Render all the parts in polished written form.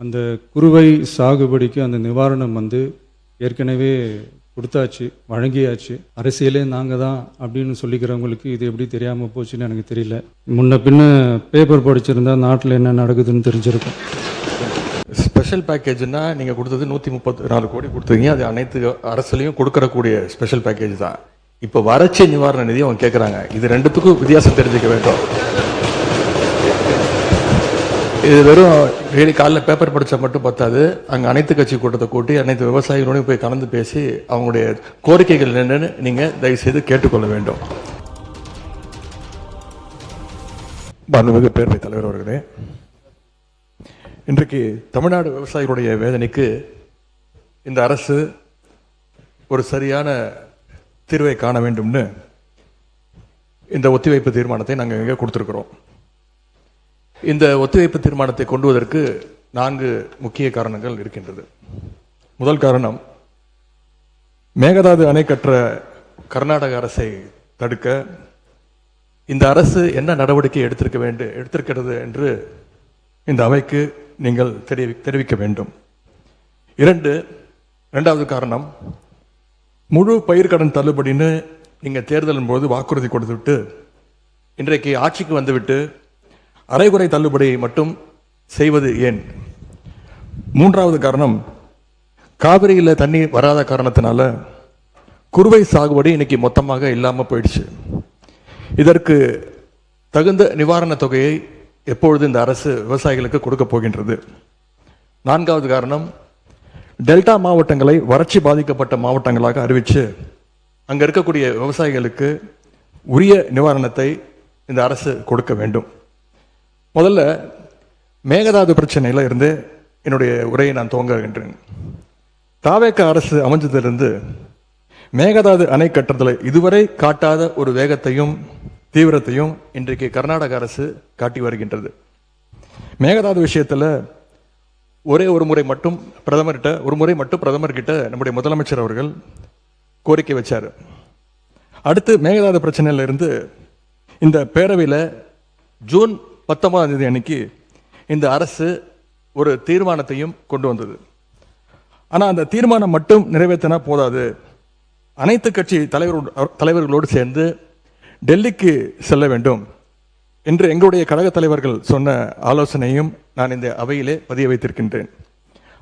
அந்த குறுவை சாகுபடிக்கு அந்த நிவாரணம் வந்து ஏற்கனவே கொடுத்தாச்சு, வழங்கியாச்சு. அரசியலே நாங்கள் தான் அப்படின்னு சொல்லிக்கிறவங்களுக்கு இது எப்படி தெரியாமல் போச்சுன்னு எனக்கு தெரியல. முன்ன பின்ன பேப்பர் படிச்சிருந்தா நாட்டில் என்ன நடக்குதுன்னு தெரிஞ்சிருக்கும். ஸ்பெஷல் பேக்கேஜ்னா நீங்கள் கொடுத்தது 134 கோடி கொடுத்துருக்கீங்க. அது அனைத்து அரசுலையும் கொடுக்கறக்கூடிய ஸ்பெஷல் பேக்கேஜ் தான். இப்போ வறட்சி நிவாரண நிதி அவங்க கேட்குறாங்க. இது ரெண்டுத்துக்கும் வித்தியாசம் தெரிஞ்சுக்க வேண்டும். இது வெறும் டெய்லி காலைல பேப்பர் படித்தா மட்டும் பத்தாது. அங்கே அனைத்து கட்சி கூட்டத்தை கூட்டி அனைத்து விவசாயிகளோடையும் போய் கலந்து பேசி அவங்களுடைய கோரிக்கைகள் என்னன்னு நீங்கள் தயவுசெய்து கேட்டுக்கொள்ள வேண்டும். மாண்புமிகு பேரவைத் தலைவர் அவர்களே, இன்றைக்கு தமிழ்நாடு விவசாயிகளுடைய வேதனைக்கு இந்த அரசு ஒரு சரியான தீர்வை காண வேண்டும்னு இந்த ஒத்திவைப்பு தீர்மானத்தை நாங்கள் இங்கே கொடுத்துருக்குறோம். இந்த ஒத்திவைப்பு தீர்மானத்தை கொண்டு வருவதற்கு 4 முக்கிய காரணங்கள் இருக்கின்றது. முதல் காரணம், மேகதாது அணை கற்ற கர்நாடக அரசை தடுக்க இந்த அரசு என்ன நடவடிக்கை எடுத்திருக்கிறது என்று இந்த அவைக்கு நீங்கள் தெரிவிக்க வேண்டும். இரண்டாவது காரணம், முழு பயிர்க்கடன் தள்ளுபடின்னு நீங்கள் தேர்தலின் போது வாக்குறுதி கொடுத்துவிட்டு இன்றைக்கு ஆட்சிக்கு வந்துவிட்டு அரைகுறை தள்ளுபடி மட்டும் செய்வது ஏன்? மூன்றாவது காரணம், காவிரியில் தண்ணி வராத காரணத்தினால குறுவை சாகுபடி இன்னைக்கு மொத்தமாக இல்லாமல் போயிடுச்சு. இதற்கு தகுந்த நிவாரண தொகையை எப்பொழுது இந்த அரசு விவசாயிகளுக்கு கொடுக்க போகின்றது? நான்காவது காரணம், டெல்டா மாவட்டங்களை வறட்சி பாதிக்கப்பட்ட மாவட்டங்களாக அறிவித்து அங்கே இருக்கக்கூடிய விவசாயிகளுக்கு உரிய நிவாரணத்தை இந்த அரசு கொடுக்க வேண்டும். முதல்ல மேகதாது பிரச்சனையில் இருந்து என்னுடைய உரையை நான் துவங்குகின்றேன். தாவேக அரசு அமைஞ்சதிலிருந்து மேகதாது அணை கட்டுறதில் இதுவரை காட்டாத ஒரு வேகத்தையும் தீவிரத்தையும் இன்றைக்கு கர்நாடக அரசு காட்டி வருகின்றது. மேகதாது விஷயத்தில் ஒரு முறை மட்டும் பிரதமர்கிட்ட நம்முடைய முதலமைச்சர் அவர்கள் கோரிக்கை வச்சார். அடுத்து மேகதாது பிரச்சனையில இருந்து இந்த பேரவையில் ஜூன் 19ஆம் தேதி அன்னைக்கு இந்த அரசு ஒரு தீர்மானத்தையும் கொண்டு வந்தது. ஆனால் அந்த தீர்மானம் மட்டும் நிறைவேற்றினா போதாது, அனைத்து கட்சி தலைவர்களோடு சேர்ந்து டெல்லிக்கு செல்ல வேண்டும் என்று எங்களுடைய கழக தலைவர்கள் சொன்ன ஆலோசனையும் நான் இந்த அவையிலே பதிய வைத்திருக்கின்றேன்.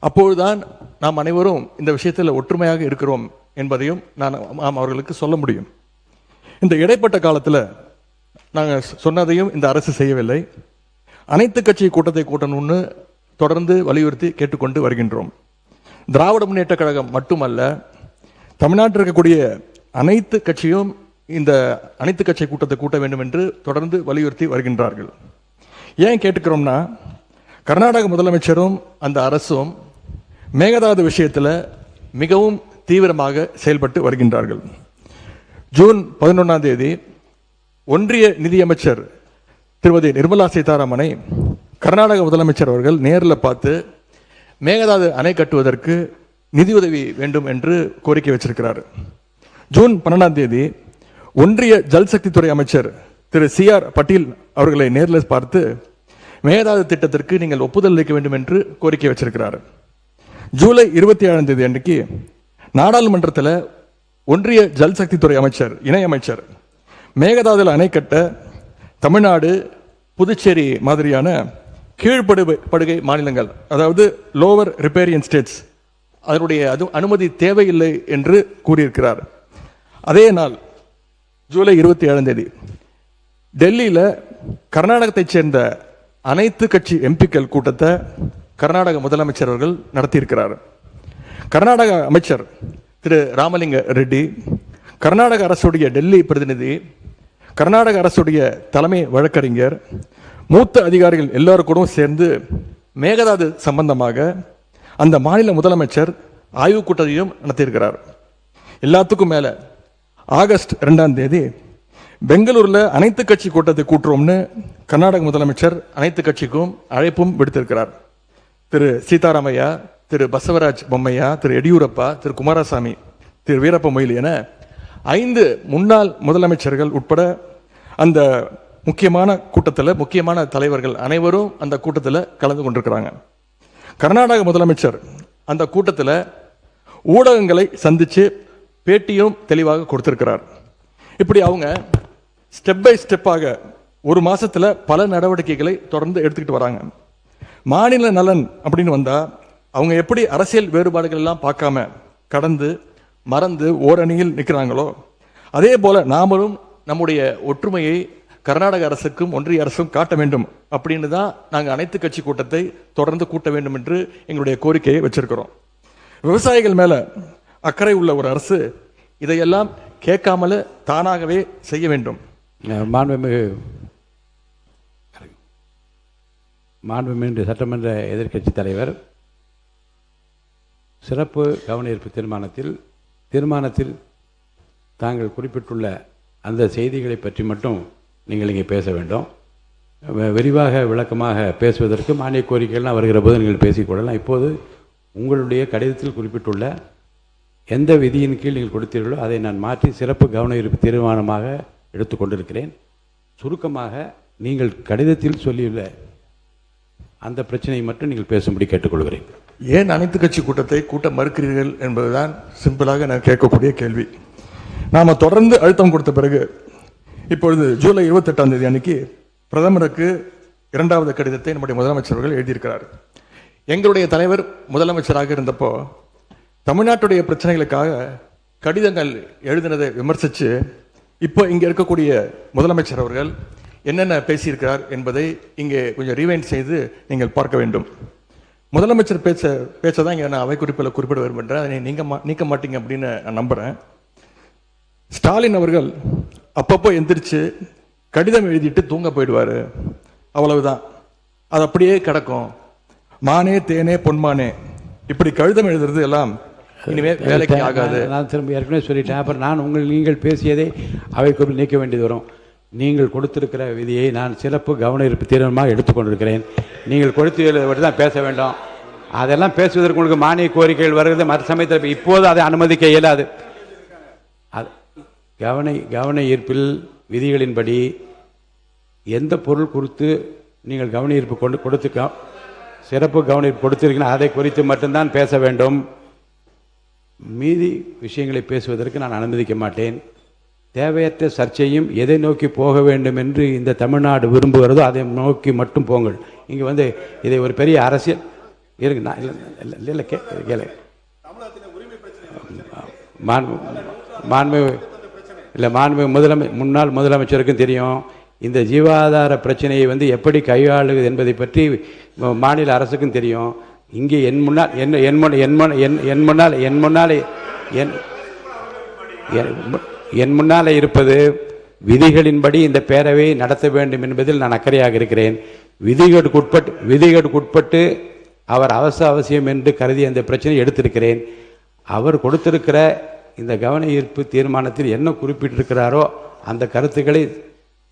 அப்பொழுதுதான் நாம் அனைவரும் இந்த விஷயத்தில் ஒற்றுமையாக இருக்கிறோம் என்பதையும் நாம் அவர்களுக்கு சொல்ல முடியும். இந்த இடைப்பட்ட காலத்தில் நாங்கள் சொன்னதையும் இந்த அரசு செய்யவில்லை. அனைத்து கட்சி கூட்டத்தை கூட்டணும்னு தொடர்ந்து வலியுறுத்தி கேட்டுக்கொண்டு வருகின்றோம். திராவிட முன்னேற்ற கழகம் மட்டுமல்ல, தமிழ்நாட்டில் இருக்கக்கூடிய அனைத்து கட்சியும் இந்த அனைத்து கட்சி கூட்டத்தை கூட்ட வேண்டும் என்று தொடர்ந்து வலியுறுத்தி வருகின்றார்கள். ஏன் கேட்டுக்கிறோம்னா, கர்நாடக முதலமைச்சரும் அந்த அரசும் மேகதாது விஷயத்தில் மிகவும் தீவிரமாக செயல்பட்டு வருகின்றார்கள். ஜூன் 11ஆம் தேதி ஒன்றிய நிதியமைச்சர் திருமதி நிர்மலா சீதாராமனை கர்நாடக முதலமைச்சர் அவர்கள் நேரில் பார்த்து மேகதாது அணை கட்டுவதற்கு நிதியுதவி வேண்டும் என்று கோரிக்கை வச்சிருக்கிறார். ஜூன் 12ஆம் தேதி ஒன்றிய ஜல்சக்தி துறை அமைச்சர் திரு CR பட்டீல் அவர்களை நேரில் பார்த்து மேகதாது திட்டத்திற்கு நீங்கள் ஒப்புதல் அளிக்க வேண்டும் என்று கோரிக்கை வச்சிருக்கிறார். ஜூலை 27ஆம் தேதி அன்றைக்கு நாடாளுமன்றத்தில் ஒன்றிய ஜல்சக்தி துறை அமைச்சர் இணையமைச்சர் மேகதாதுல அணை கட்ட தமிழ்நாடு, புதுச்சேரி மாதிரியான கீழ்ப்படுகை மாநிலங்கள், அதாவது லோவர் ரிப்பேரியன் ஸ்டேட்ஸ், அதனுடைய அனுமதி தேவையில்லை என்று கூறியிருக்கிறார். அதே நாள் ஜூலை 27ஆம் தேதி டெல்லியில் கர்நாடகத்தைச் சேர்ந்த அனைத்து கட்சி எம்பிக்கள் கூட்டத்தை கர்நாடக முதலமைச்சர் அவர்கள் நடத்தியிருக்கிறார். கர்நாடக அமைச்சர் திரு ராமலிங்க ரெட்டி, கர்நாடக அரசுடைய டெல்லி பிரதிநிதி, கர்நாடக அரசுடைய தலைமை வழக்கறிஞர், மூத்த அதிகாரிகள் எல்லாரும் கூட சேர்ந்து மேகதாது சம்பந்தமாக அந்த மாநில முதலமைச்சர் ஆய்வுக் கூட்டத்தையும் நடத்தியிருக்கிறார். எல்லாத்துக்கும் மேலே ஆகஸ்ட் 2ஆம் தேதி பெங்களூரில் அனைத்து கட்சி கூட்டத்தை கூட்டுறோம்னு கர்நாடக முதலமைச்சர் அனைத்து கட்சிக்கும் அழைப்பும் விடுத்திருக்கிறார். திரு சீதாராமையா, திரு பசவராஜ் பொம்மையா, திரு எடியூரப்பா, திரு குமாரசாமி, திரு வீரப்ப மொய்லி என 5 முன்னாள் முதலமைச்சர்கள் உட்பட அந்த முக்கியமான கூட்டத்தில் முக்கியமான தலைவர்கள் அனைவரும் அந்த கூட்டத்தில் கலந்து கொண்டிருக்கிறாங்க. கர்நாடக முதலமைச்சர் அந்த கூட்டத்தில் ஊடகங்களை சந்தித்து பேட்டியும் தெளிவாக கொடுத்திருக்கிறார். இப்படி அவங்க ஸ்டெப் பை ஸ்டெப்பாக ஒரு மாசத்துல பல நடவடிக்கைகளை தொடர்ந்து எடுத்துக்கிட்டு வராங்க. மாநில நலன் அப்படின்னு வந்தா அவங்க எப்படி அரசியல் வேறுபாடுகள் எல்லாம் பார்க்காம கடந்து மறந்து ஓரணியில் நிற்கிறாங்களோ, அதே போல நாமளும் நம்முடைய ஒற்றுமையை கர்நாடக அரசுக்கும் ஒன்றிய அரசும் காட்ட வேண்டும் அப்படின்னு தான் நாங்கள் அனைத்து கட்சி கூட்டத்தை தொடர்ந்து கூட்ட வேண்டும் என்று எங்களுடைய கோரிக்கையை வச்சிருக்கிறோம். விவசாயிகள் மேல அக்கறை உள்ள ஒரு அரசு இதையெல்லாம் கேட்காமல தானாகவே செய்ய வேண்டும். மாண்புமிகு சட்டமன்ற எதிர்க்கட்சி தலைவர் சிறப்பு கவன ஈர்ப்பு தீர்மானத்தில் தாங்கள் குறிப்பிட்டுள்ள அந்த செய்திகளை பற்றி மட்டும் நீங்கள் இங்கே பேச வேண்டும். விரிவாக விளக்கமாக பேசுவதற்கு மானிய கோரிக்கைகள்லாம் வருகிற போது நீங்கள் பேசிக்கொள்ளலாம். இப்போது உங்களுடைய கடிதத்தில் குறிப்பிட்டுள்ள எந்த விதியின் கீழ் நீங்கள் கொடுத்தீர்களோ அதை நான் மாற்றி சிறப்பு கவன ஈர்ப்பு தீர்மானமாக எடுத்துக்கொண்டிருக்கிறேன். சுருக்கமாக நீங்கள் கடிதத்தில் சொல்லியுள்ள அந்த பிரச்சனையை மட்டும் நீங்கள் பேசும்படி கேட்டுக்கொள்கிறேன். ஏன் அனைத்து கட்சி கூட்டத்தை கூட்ட மறுக்கிறீர்கள் என்பதுதான் சிம்பிளாக நான் கேட்கக்கூடிய கேள்வி. நாம தொடர்ந்து அழுத்தம் கொடுத்த பிறகு இப்பொழுது ஜூலை 28ஆம் தேதி அன்னைக்கு பிரதமருக்கு 2வது கடிதத்தை நம்முடைய முதலமைச்சர்கள் எழுதியிருக்கிறார். எங்களுடைய தலைவர் முதலமைச்சராக இருந்தப்போ தமிழ்நாட்டுடைய பிரச்சனைகளுக்காக கடிதங்கள் எழுதினதை விமர்சித்து இப்போ இங்க இருக்கக்கூடிய முதலமைச்சர் அவர்கள் என்னென்ன பேசியிருக்கிறார் என்பதை இங்கே கொஞ்சம் ரீவைண்ட் செய்து நீங்கள் பார்க்க வேண்டும். முதலமைச்சர் பேச்சதான் இங்கே நான் அவை குறிப்பில் குறிப்பிட விரும்புகிறேன். அதை நீக்க மாட்டீங்க அப்படின்னு நான் நம்புறேன். ஸ்டாலின் அவர்கள் அப்பப்போ எந்திரிச்சு கடிதம் எழுதிட்டு தூங்க போயிடுவாரு, அவ்வளவுதான், அது அப்படியே கிடக்கும். மானே தேனே பொன்மானே இப்படி கடிதம் எழுதுறது எல்லாம் இனிமே வேலைக்கு ஆகாது. நான் திரும்ப ஏற்கனவே சொல்லிட்டேன். அப்புறம் நீங்கள் பேசியதை அவை குறிப்பில் நீக்க வேண்டியது வரும். நீங்கள் கொடுத்திருக்கிற விதியை நான் சிறப்பு கவன ஈர்ப்பு தீர்மானமாக எடுத்துக்கொண்டிருக்கிறேன். நீங்கள் கொடுத்து தான் பேச வேண்டும். அதெல்லாம் பேசுவதற்கு உங்களுக்கு மானிய கோரிக்கைகள் வருகிறது. மற்ற சமயத்தில் இப்போது அதை அனுமதிக்க இயலாது. கவன ஈர்ப்பில் விதிகளின்படி எந்த பொருள் குறித்து நீங்கள் கவன ஈர்ப்பு கொடுத்து சிறப்பு கவன ஈர்ப்பு கொடுத்திருக்கீங்க அதை குறித்து மட்டும்தான் பேச வேண்டும். மீதி விஷயங்களை பேசுவதற்கு நான் அனுமதிக்க மாட்டேன். தேவையற்ற சர்ச்சையும் எதை நோக்கி போக வேண்டும் என்று இந்த தமிழ்நாடு விரும்புகிறதோ அதை நோக்கி மட்டும் போங்கள். இங்கே இதை ஒரு பெரிய அரசியல் இருக்கு. நான் இல்லை கேளு முன்னாள் முதலமைச்சருக்கும் தெரியும் இந்த ஜீவாதார பிரச்சனையை எப்படி கையாளுவது என்பதை பற்றி மாநில அரசுக்கும் தெரியும். இங்கே என் முன்னாலே இருப்பது விதிகளின்படி இந்த பேரவையை நடத்த வேண்டும் என்பதில் நான் அக்கறையாக இருக்கிறேன். விதிகளுக்குட்பட்டு அவர் அவசியம் என்று கருதி அந்த பிரச்சனையை எடுத்திருக்கிறேன். அவர் கொடுத்திருக்கிற இந்த கவன ஈர்ப்பு தீர்மானத்தில் என்ன குறிப்பிட்டிருக்கிறாரோ அந்த கருத்துக்களை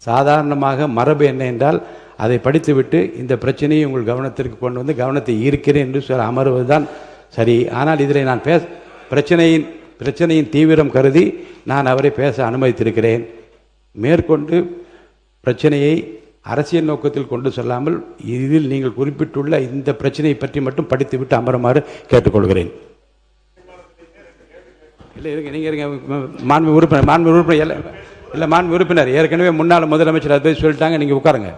சாதாரணமாக மரபு என்ன என்றால் அதை படித்துவிட்டு இந்த பிரச்சனையை உங்கள் கவனத்திற்கு கொண்டு வந்து கவனத்தை ஈர்க்கிறேன் என்று சொல்ல அமர்வதுதான் சரி. ஆனால் இதில் நான் பிரச்சனையின் தீவிரம் கருதி நான் அவரை பேச அனுமதித்திருக்கிறேன். மேற்கொண்டு பிரச்சனையை அரசியல் நோக்கத்தில் கொண்டு செல்லாமல் இதில் நீங்கள் குறிப்பிட்டுள்ள இந்த பிரச்சனையை பற்றி மட்டும் படித்துவிட்டு அமருமாறு கேட்டுக்கொள்கிறேன். இல்லை இருங்க, நீங்கள் இருங்க. மாண்பு உறுப்பினர் ஏற்கனவே முன்னாள் முதலமைச்சர் அதை சொல்லிட்டாங்க, நீங்கள் உட்காருங்க.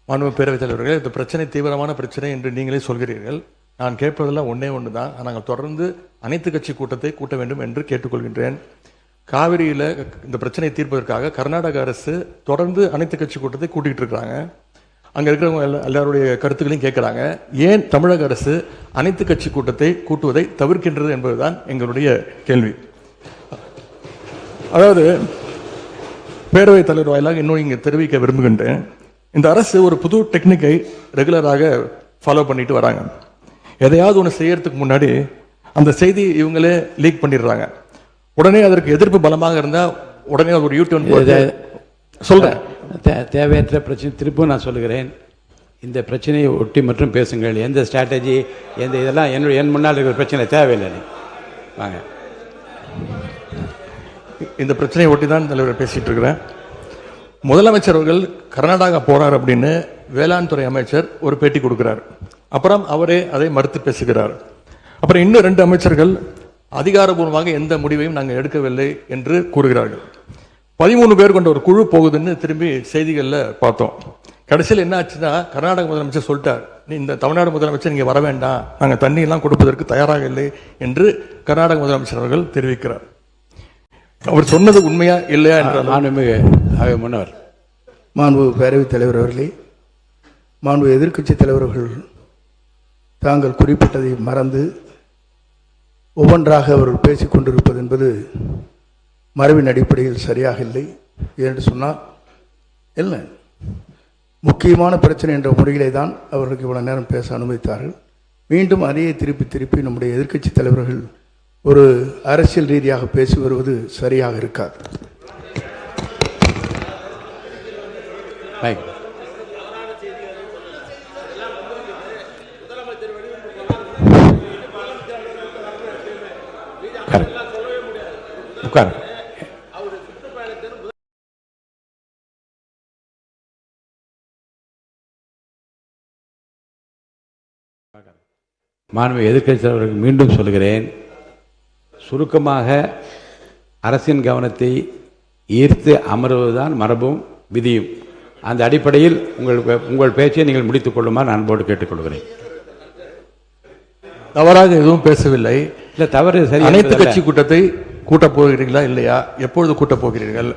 மாண்பு பேரவைத் தலைவர்களே, இந்த பிரச்சனை தீவிரமான பிரச்சனை என்று நீங்களே சொல்கிறீர்கள். நான் கேட்பதெல்லாம் ஒன்று தான். நாங்கள் தொடர்ந்து அனைத்து கட்சி கூட்டத்தை கூட்ட வேண்டும் என்று கேட்டுக்கொள்கின்றேன். காவிரியில் இந்த பிரச்சனையை தீர்ப்பதற்காக கர்நாடக அரசு தொடர்ந்து அனைத்து கட்சி கூட்டத்தை கூட்டிகிட்டு இருக்கிறாங்க. அங்கே இருக்கிறவங்க எல்லாருடைய கருத்துக்களையும் கேட்குறாங்க. ஏன் தமிழக அரசு அனைத்து கட்சி கூட்டத்தை கூட்டுவதை தவிர்க்கின்றது என்பதுதான் எங்களுடைய கேள்வி. அதாவது பேரவைத் தலைவர் வாயிலாக இன்னும் இங்கே தெரிவிக்க விரும்புகின்றேன். இந்த அரசு ஒரு புது டெக்னிக்கை ரெகுலராக ஃபாலோ பண்ணிட்டு வராங்க. எதையாவது ஒன்று செய்யறதுக்கு முன்னாடி அந்த செய்தி இவங்களே லீக் பண்ணிடுறாங்க. உடனே அதற்கு எதிர்ப்பு பலமாக இருந்தால் உடனே ஒரு யூடியூன் சொல்றேன். தேவையற்ற பிரச்சனை திருப்பும் நான் சொல்லுகிறேன். இந்த பிரச்சனையை ஒட்டி மற்றும் பேசுங்கள். எந்த ஸ்ட்ராட்டஜி இதெல்லாம் என் முன்னால் இருக்கிற பிரச்சனை தேவையில்லை. வாங்க, இந்த பிரச்சனையை ஒட்டி தான் தலைவர் பேசிட்டு இருக்கிறேன். முதலமைச்சர் அவர்கள் கர்நாடகா போறார் அப்படின்னு வேளாண் துறை அமைச்சர் ஒரு பேட்டி கொடுக்கிறார். அப்புறம் அவரே அதை மறுத்து பேசுகிறார். அப்புறம் இன்னும் 2 அமைச்சர்கள் அதிகாரபூர்வமாக எந்த முடிவையும் நாங்கள் எடுக்கவில்லை என்று கூறுகிறார்கள். 13 பேர் கொண்ட ஒரு குழு போகுதுன்னு திரும்பி செய்திகளில் பார்த்தோம். கடைசியில் என்ன ஆச்சுன்னா, கர்நாடக முதலமைச்சர் சொல்லிட்டார், நீ இந்த தமிழ்நாடு முதலமைச்சர் நீங்க வர வேண்டாம், நாங்கள் தண்ணி எல்லாம் கொடுப்பதற்கு தயாராக இல்லை என்று கர்நாடக முதலமைச்சர் அவர்கள் தெரிவிக்கிறார். அவர் சொன்னது உண்மையா இல்லையா என்றால் முன்னவர் மாண்பு பேரவைத் தலைவர் அவர்களே, மாண்பு எதிர்க்கட்சி தலைவர்கள் தாங்கள் குறிப்பிட்டதை மறந்து ஒவ்வொன்றாக அவர்கள் பேசிக் கொண்டிருப்பது என்பது மரபின் அடிப்படையில் சரியாக இல்லை. என்று சொன்னால் என்ன முக்கியமான பிரச்சனை என்ற முறையிலே தான் அவர்களுக்கு இவ்வளவு நேரம் பேச அனுமதித்தார்கள். மீண்டும் அதையே திருப்பி நம்முடைய எதிர்க்கட்சி தலைவர்கள் ஒரு அரசியல் ரீதியாக பேசி வருவது சரியாக இருக்காது. மாண்பு எதிர்க்கட்சி தலைவர்களுக்கு மீண்டும் சொல்கிறேன், சுருக்கமாக அரசின் கவனத்தை ஈர்த்து அமர்வதுதான் மரபும் விதியும். அந்த அடிப்படையில் உங்கள் பேச்சை நீங்கள் முடித்துக் கொள்ளுமாறு அன்போடு கேட்டுக்கொள்கிறேன். தவறாக எதுவும் பேசவில்லை. இல்லை, தவறு சரி. அனைத்து கட்சி கூட்டத்தை கூட்டப் போகிறீர்களா இல்லையா, எப்பொழுது கூட்டப் போகிறீர்கள்?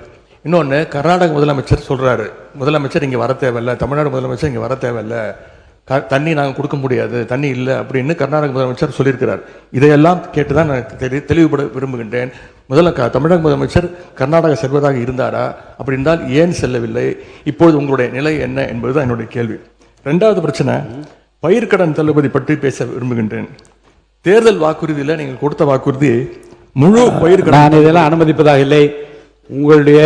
இன்னொன்று, கர்நாடக முதலமைச்சர் சொல்றாரு, முதலமைச்சர் இங்கே வர தேவையில்லை, தமிழ்நாடு முதலமைச்சர் இங்கே வர தேவையில்லை, தண்ணி நாங்கள் கொடுக்க முடியாது, தண்ணி இல்லை அப்படின்னு கர்நாடக முதலமைச்சர் சொல்லியிருக்கிறார். இதையெல்லாம் கேட்டுதான் நான் தெளிவுபட விரும்புகின்றேன். முதல்ல தமிழக முதலமைச்சர் கர்நாடகா செல்வதாக இருந்தாரா? அப்படி இருந்தால் ஏன் செல்லவில்லை? இப்பொழுது உங்களுடைய நிலை என்ன என்பதுதான் என்னுடைய கேள்வி. 2வது பிரச்சனை, பயிர்க்கடன் தள்ளுபடி பற்றி பேச விரும்புகின்றேன். தேர்தல் வாக்குறுதியில் நீங்கள் கொடுத்த வாக்குறுதி முழு பயிர்க்கடன். நான் இதெல்லாம் அனுமதிப்பதாக இல்லை. உங்களுடைய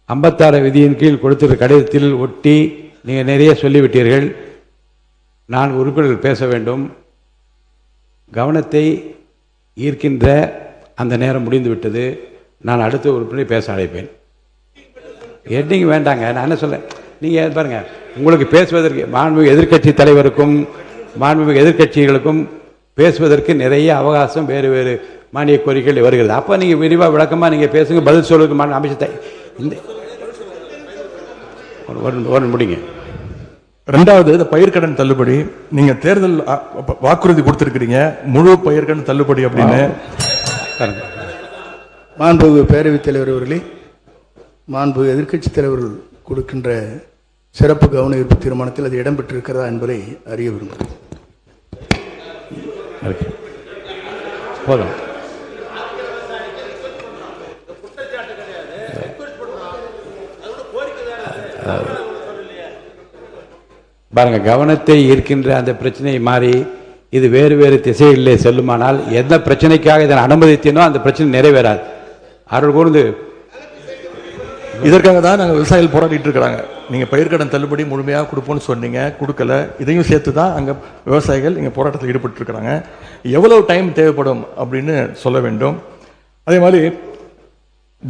56 விதியின் கீழ் கொடுத்திருக்க கடிதத்தில் ஒட்டி நீங்கள் நிறைய சொல்லிவிட்டீர்கள். நான் உறுப்பினர்கள் பேச வேண்டும். கவனத்தை ஈர்க்கின்ற அந்த நேரம் முடிந்து விட்டது. நான் அடுத்த உறுப்பினரை பேச அழைப்பேன். எட்டிங் வேண்டாங்க, நான் என்ன சொல்ல, நீங்கள் பாருங்க, உங்களுக்கு பேசுவதற்கு மாண்புமிகு எதிர்க்கட்சி தலைவருக்கும் மாண்புமிகு எதிர்க்கட்சிகளுக்கும் பேசுவதற்கு நிறைய அவகாசம் வேறு வேறு மானிய கோரிக்கைகள் வருகிறது. அப்போ நீங்கள் விரிவாக விளக்கமாக நீங்கள் பேசுங்க, பதில் சொல்வதற்கு அமைச்சத்தை இந்த ஒரு முடிங்க. 2வது, இந்த பயிர்க்கடன் தள்ளுபடி நீங்க தேர்தல் வாக்குறுதி கொடுத்திருக்கிறீங்க, முழு பயிர்க்கடன் தள்ளுபடி அப்படின்னு. மாண்பு பேரவைத் தலைவர் அவர்களே, மாண்பு எதிர்க்கட்சி தலைவர்கள் கொடுக்கின்ற சிறப்பு கவன ஈர்ப்பு தீர்மானத்தில் அது இடம்பெற்றிருக்கிறதா என்பதை அறிய விரும்புகிறேன். போதும். பாருங்க, கவனத்தை ஈர்க்கின்ற அந்த பிரச்சனை மாறி இது வேறு வேறு திசைகளிலே செல்லுமானால் எந்த பிரச்சனைக்காக இதை அனுமதித்தேனோ அந்த பிரச்சனை நிறைவேறாது. அருள் கூர்ந்து இதற்காக தான் நாங்கள் விவசாயிகள் போராடிட்டு இருக்கிறாங்க. நீங்கள் பயிர்க்கடன் தள்ளுபடி முழுமையாக கொடுப்போம்னு சொன்னீங்க, கொடுக்கல. இதையும் சேர்த்து தான் அங்கே விவசாயிகள் இங்கே போராட்டத்தில் ஈடுபட்டு இருக்கிறாங்க. எவ்வளவு டைம் தேவைப்படும் அப்படின்னு சொல்ல வேண்டும். அதே மாதிரி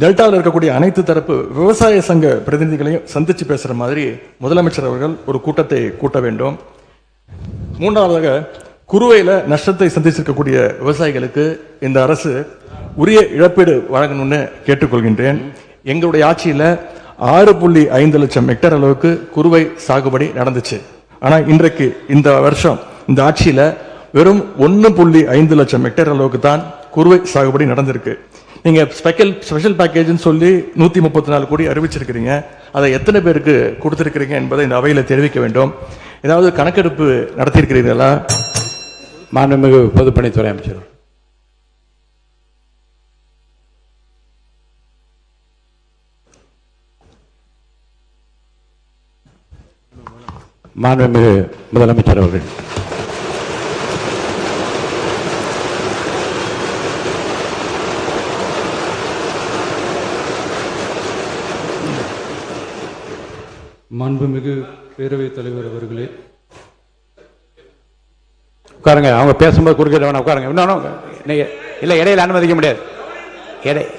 டெல்டாவில் இருக்கக்கூடிய அனைத்து தரப்பு விவசாய சங்க பிரதிநிதிகளையும் சந்திச்சு பேசுகிற மாதிரி முதலமைச்சர் அவர்கள் ஒரு கூட்டத்தை கூட்ட வேண்டும். 3வதாக, குறுவையில் நஷ்டத்தை சந்திச்சிருக்கக்கூடிய விவசாயிகளுக்கு இந்த அரசு உரிய இழப்பீடு வழங்கணும்னு கேட்டுக்கொள்கின்றேன். எங்களுடைய ஆட்சியில் 6.5 லட்சம் ஹெக்டேர் அளவுக்கு குறுவை சாகுபடி நடந்துச்சு. ஆனால் இன்றைக்கு இந்த வருஷம் இந்த ஆட்சியில் வெறும் 1.5 லட்சம் ஹெக்டேர் அளவுக்கு தான் குறுவை சாகுபடி நடந்திருக்கு. நீங்க ஸ்பெஷல் பேக்கேஜ்னு சொல்லி 134 கோடி அறிவிச்சிருக்கிறீங்க. அதை எத்தனை பேருக்கு கொடுத்திருக்கிறீங்க என்பதை இந்த அவையில் தெரிவிக்க வேண்டும். ஏதாவது கணக்கெடுப்பு நடத்தியிருக்கிறீர்களா? மாண்புமிகு பொதுப்பணித்துறை அமைச்சர். மாண்புமிகு முதலமைச்சர் அவர்கள். மாண்புமிகு பேரவைத் தலைவர் அவர்களே, உட்காருங்க. அவங்க பேசும்போது குறுக்கிட வேணாம், உட்காருங்க. இன்னொன்று நீங்கள் இல்லை, இடையில அனுமதிக்க முடியாது.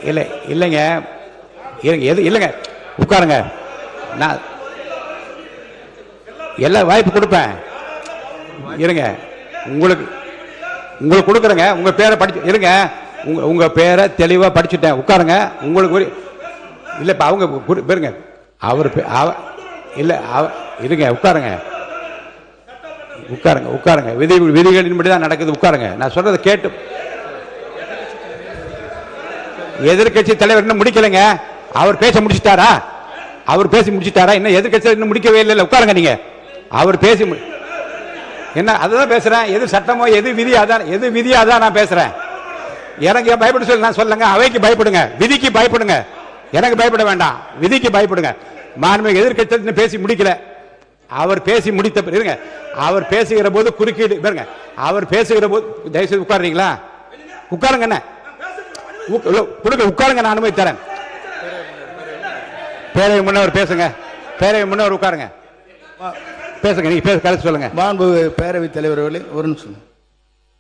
இல்லை இல்லைங்க, இல்லைங்க, உட்காருங்க. நான் எல்லா வாய்ப்பு கொடுப்பேன். இருங்க, உங்களுக்கு உங்களுக்கு கொடுக்குறேங்க. உங்க பேரை படிச்சு இருங்க. உங்க பேரை தெளிவா படிச்சுட்டேன். உட்காருங்க. உங்களுக்கு இல்ல இப்ப அவங்க பாருங்க, அவர் இல்ல இருங்க, உட்காருங்க உட்காருங்க உட்காருங்க. விதிகளின்படி தான் நடக்குது. உட்காருங்க. நான் சொல்றதை கேட்டு. எதிர்கட்சி தலைவர் இன்னும் முடிக்கலைங்க. அவர் பேச முடிச்சிட்டாரா? அவர் பேசி முடிச்சிட்டாரா? இன்னும் எதிர்கட்சி இன்னும் முடிக்கவே இல்லை. உட்காருங்க. நீங்க அவர் பேசி என்ன அதுதான் பேசுறேன். எது சட்டமோ எது விதி அதான், எது விதியோ அதான் நான் பேசுறேன். எனக்கு பயப்பட சொல்லி நான் சொல்லுங்க. அவைக்கு பயப்படுங்க, விதிக்கு பயப்படுங்க. எனக்கு பயப்பட வேண்டாம், விதிக்கு பயப்படுங்க. மாண்புமிகு எதிர்க்கட்சி பேசி முடிக்கல. அவர் பேசி முடித்த இருங்க. அவர் பேசுகிற போது குறுக்கீடு பாருங்க. அவர் பேசுகிற போது தயவுசெய்து உட்காருறீங்களா? உட்காருங்க. என்ன கொடுங்க, உட்காருங்க. நான் அனுமதி தரேன். பேரவை முன்னவர் பேசுங்க. பேரவை முன்னவர் உட்காருங்க. பேசுங்க. நீங்க பேச கருத்து சொல்லுங்க. மாண்பு பேரவைத் தலைவர் அவர்களே, ஒரு நிமிஷம்.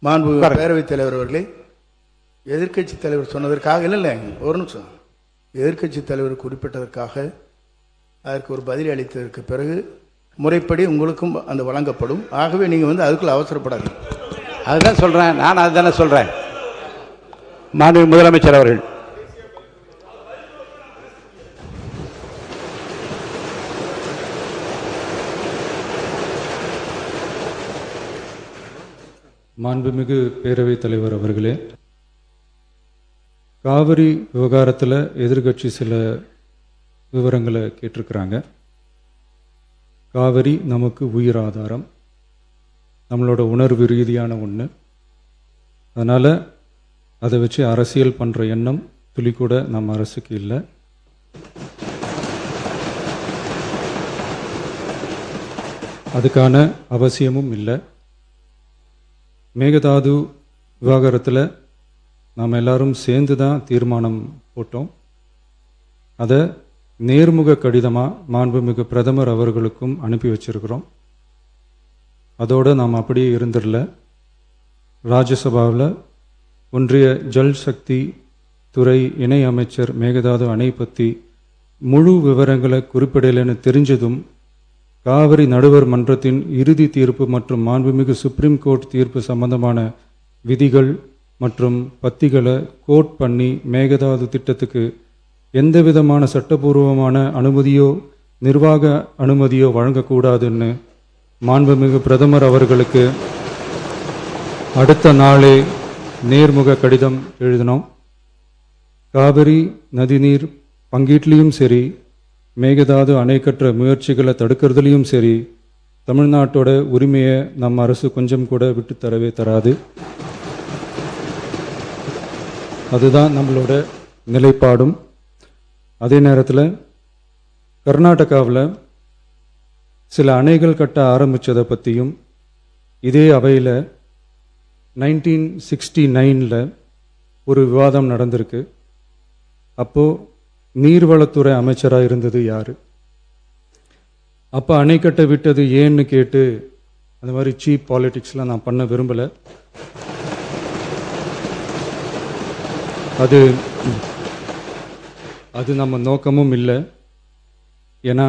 மாண்பு பேரவைத் தலைவர் அவர்களே, எதிர்க்கட்சி தலைவர் சொன்னதற்காக இல்லை, ஒரு நிமிஷம். எதிர்க்கட்சி தலைவர் குறிப்பிட்டதற்காக அதற்கு ஒரு பதில் அளித்ததற்கு பிறகு முறைப்படி உங்களுக்கும் அந்த வழங்கப்படும். ஆகவே நீங்கள் அதுக்குள்ள அவசரப்படாதீங்க. அதுதான் சொல்றேன். நான் அதுதானே சொல்றேன். மாண்புமிகு முதலமைச்சர் அவர்கள். மாண்புமிகு பேரவைத் தலைவர் அவர்களே, காவிரி விவகாரத்தில் எதிர்கட்சி சில விவரங்களை கேட்டிருக்கிறாங்க. காவிரி நமக்கு உயிர் ஆதாரம், நம்மளோட உணர்வு ரீதியான ஒன்று. அதனால் அதை வச்சு அரசியல் பண்ணுற எண்ணம் துளி கூட நம்ம அரசுக்கு இல்லை. அதுக்கான அவசியமும் இல்லை. மேகதாது விவகாரத்தில் நாம் எல்லாரும் சேர்ந்து தான் தீர்மானம் போட்டோம். அதை நேர்முக கடிதமாக மாண்புமிகு பிரதமர் அவர்களுக்கும் அனுப்பி வச்சிருக்கிறோம். அதோடு நாம் அப்படியே இருந்துடல. ராஜ்யசபாவில் ஒன்றிய ஜல் சக்தி துறை இணை அமைச்சர் மேகதாது அணை பற்றி முழு விவரங்களை குறிப்பிடலைன்னு தெரிஞ்சதும் காவிரி நடுவர் மன்றத்தின் இறுதி தீர்ப்பு மற்றும் மாண்புமிகு சுப்ரீம் கோர்ட் தீர்ப்பு சம்பந்தமான விதிகள் மற்றும் பத்திகளை கோட் பண்ணி மேகதாது திட்டத்துக்கு எந்த விதமான சட்டபூர்வமான அனுமதியோ நிர்வாக அனுமதியோ வழங்கக்கூடாதுன்னு மாண்புமிகு பிரதமர் அவர்களுக்கு அடுத்த நாளே நேர்முக கடிதம் எழுதினோம். காவிரி நதிநீர் பங்கீட்லேயும் சரி, மேகதாது அணை கட்டுற முயற்சிகளை தடுக்கிறதுலையும் சரி, தமிழ்நாட்டோட உரிமையை நம்ம அரசு கொஞ்சம் கூட விட்டு தரவே தராது. அதுதான் நம்மளோட நிலைப்பாடும். அதே நேரத்தில் கர்நாடகாவில் சில அணைகள் கட்ட ஆரம்பித்ததை பற்றியும் இதே அவையில் 1969 ஒரு விவாதம் நடந்திருக்கு. அப்போது நீர்வளத்துறை அமைச்சராக இருந்தது யார்? அப்போ அணை கட்ட விட்டது ஏன்னு கேட்டு அந்த மாதிரி சீப் பாலிடிக்ஸ்லாம் நான் பண்ண விரும்பலை. அது நம்ம நோக்கமும் இல்லை. ஏன்னா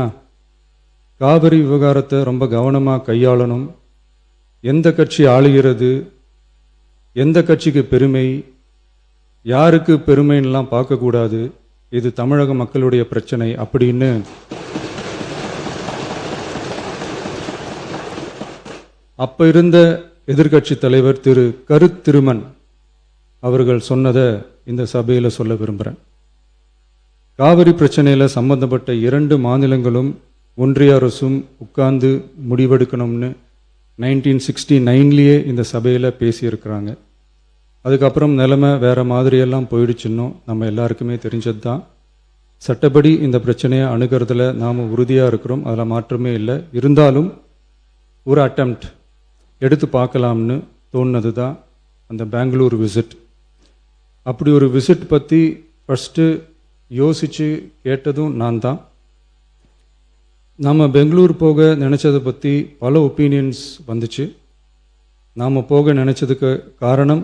காவிரி விவகாரத்தை ரொம்ப கவனமாக கையாளணும். எந்த கட்சி ஆளுகிறது, எந்த கட்சிக்கு பெருமை, யாருக்கு பெருமைன்னெலாம் பார்க்கக்கூடாது. இது தமிழக மக்களுடைய பிரச்சனை அப்படின்னு அப்போ இருந்த எதிர்க்கட்சி தலைவர் திரு கருத்திருமன் அவர்கள் சொன்னதை இந்த சபையில் சொல்ல விரும்புகிறேன். காவிரி பிரச்சனையில் சம்பந்தப்பட்ட 2 மாநிலங்களும் ஒன்றிய அரசும் உட்கார்ந்து முடிவெடுக்கணும்னு 1969 இந்த சபையில் பேசியிருக்கிறாங்க. அதுக்கப்புறம் நிலைமை வேறு மாதிரியெல்லாம் போயிடுச்சுன்னும் நம்ம எல்லாருக்குமே தெரிஞ்சது தான். சட்டப்படி இந்த பிரச்சனையை அணுகிறதுல நாம் உறுதியாக இருக்கிறோம், அதில் மாற்றமே இல்லை. இருந்தாலும் ஒரு அட்டெம்ப்ட் எடுத்து பார்க்கலாம்னு தோணுனது தான் அந்த பெங்களூர் விசிட். அப்படி ஒரு விசிட் பற்றி ஃபஸ்ட்டு யோசித்து கேட்டதும் நான் தான். நாம் பெங்களூர் போக நினச்சதை பற்றி பல ஒப்பீனியன்ஸ் வந்துச்சு. நாம் போக நினச்சதுக்கு காரணம்,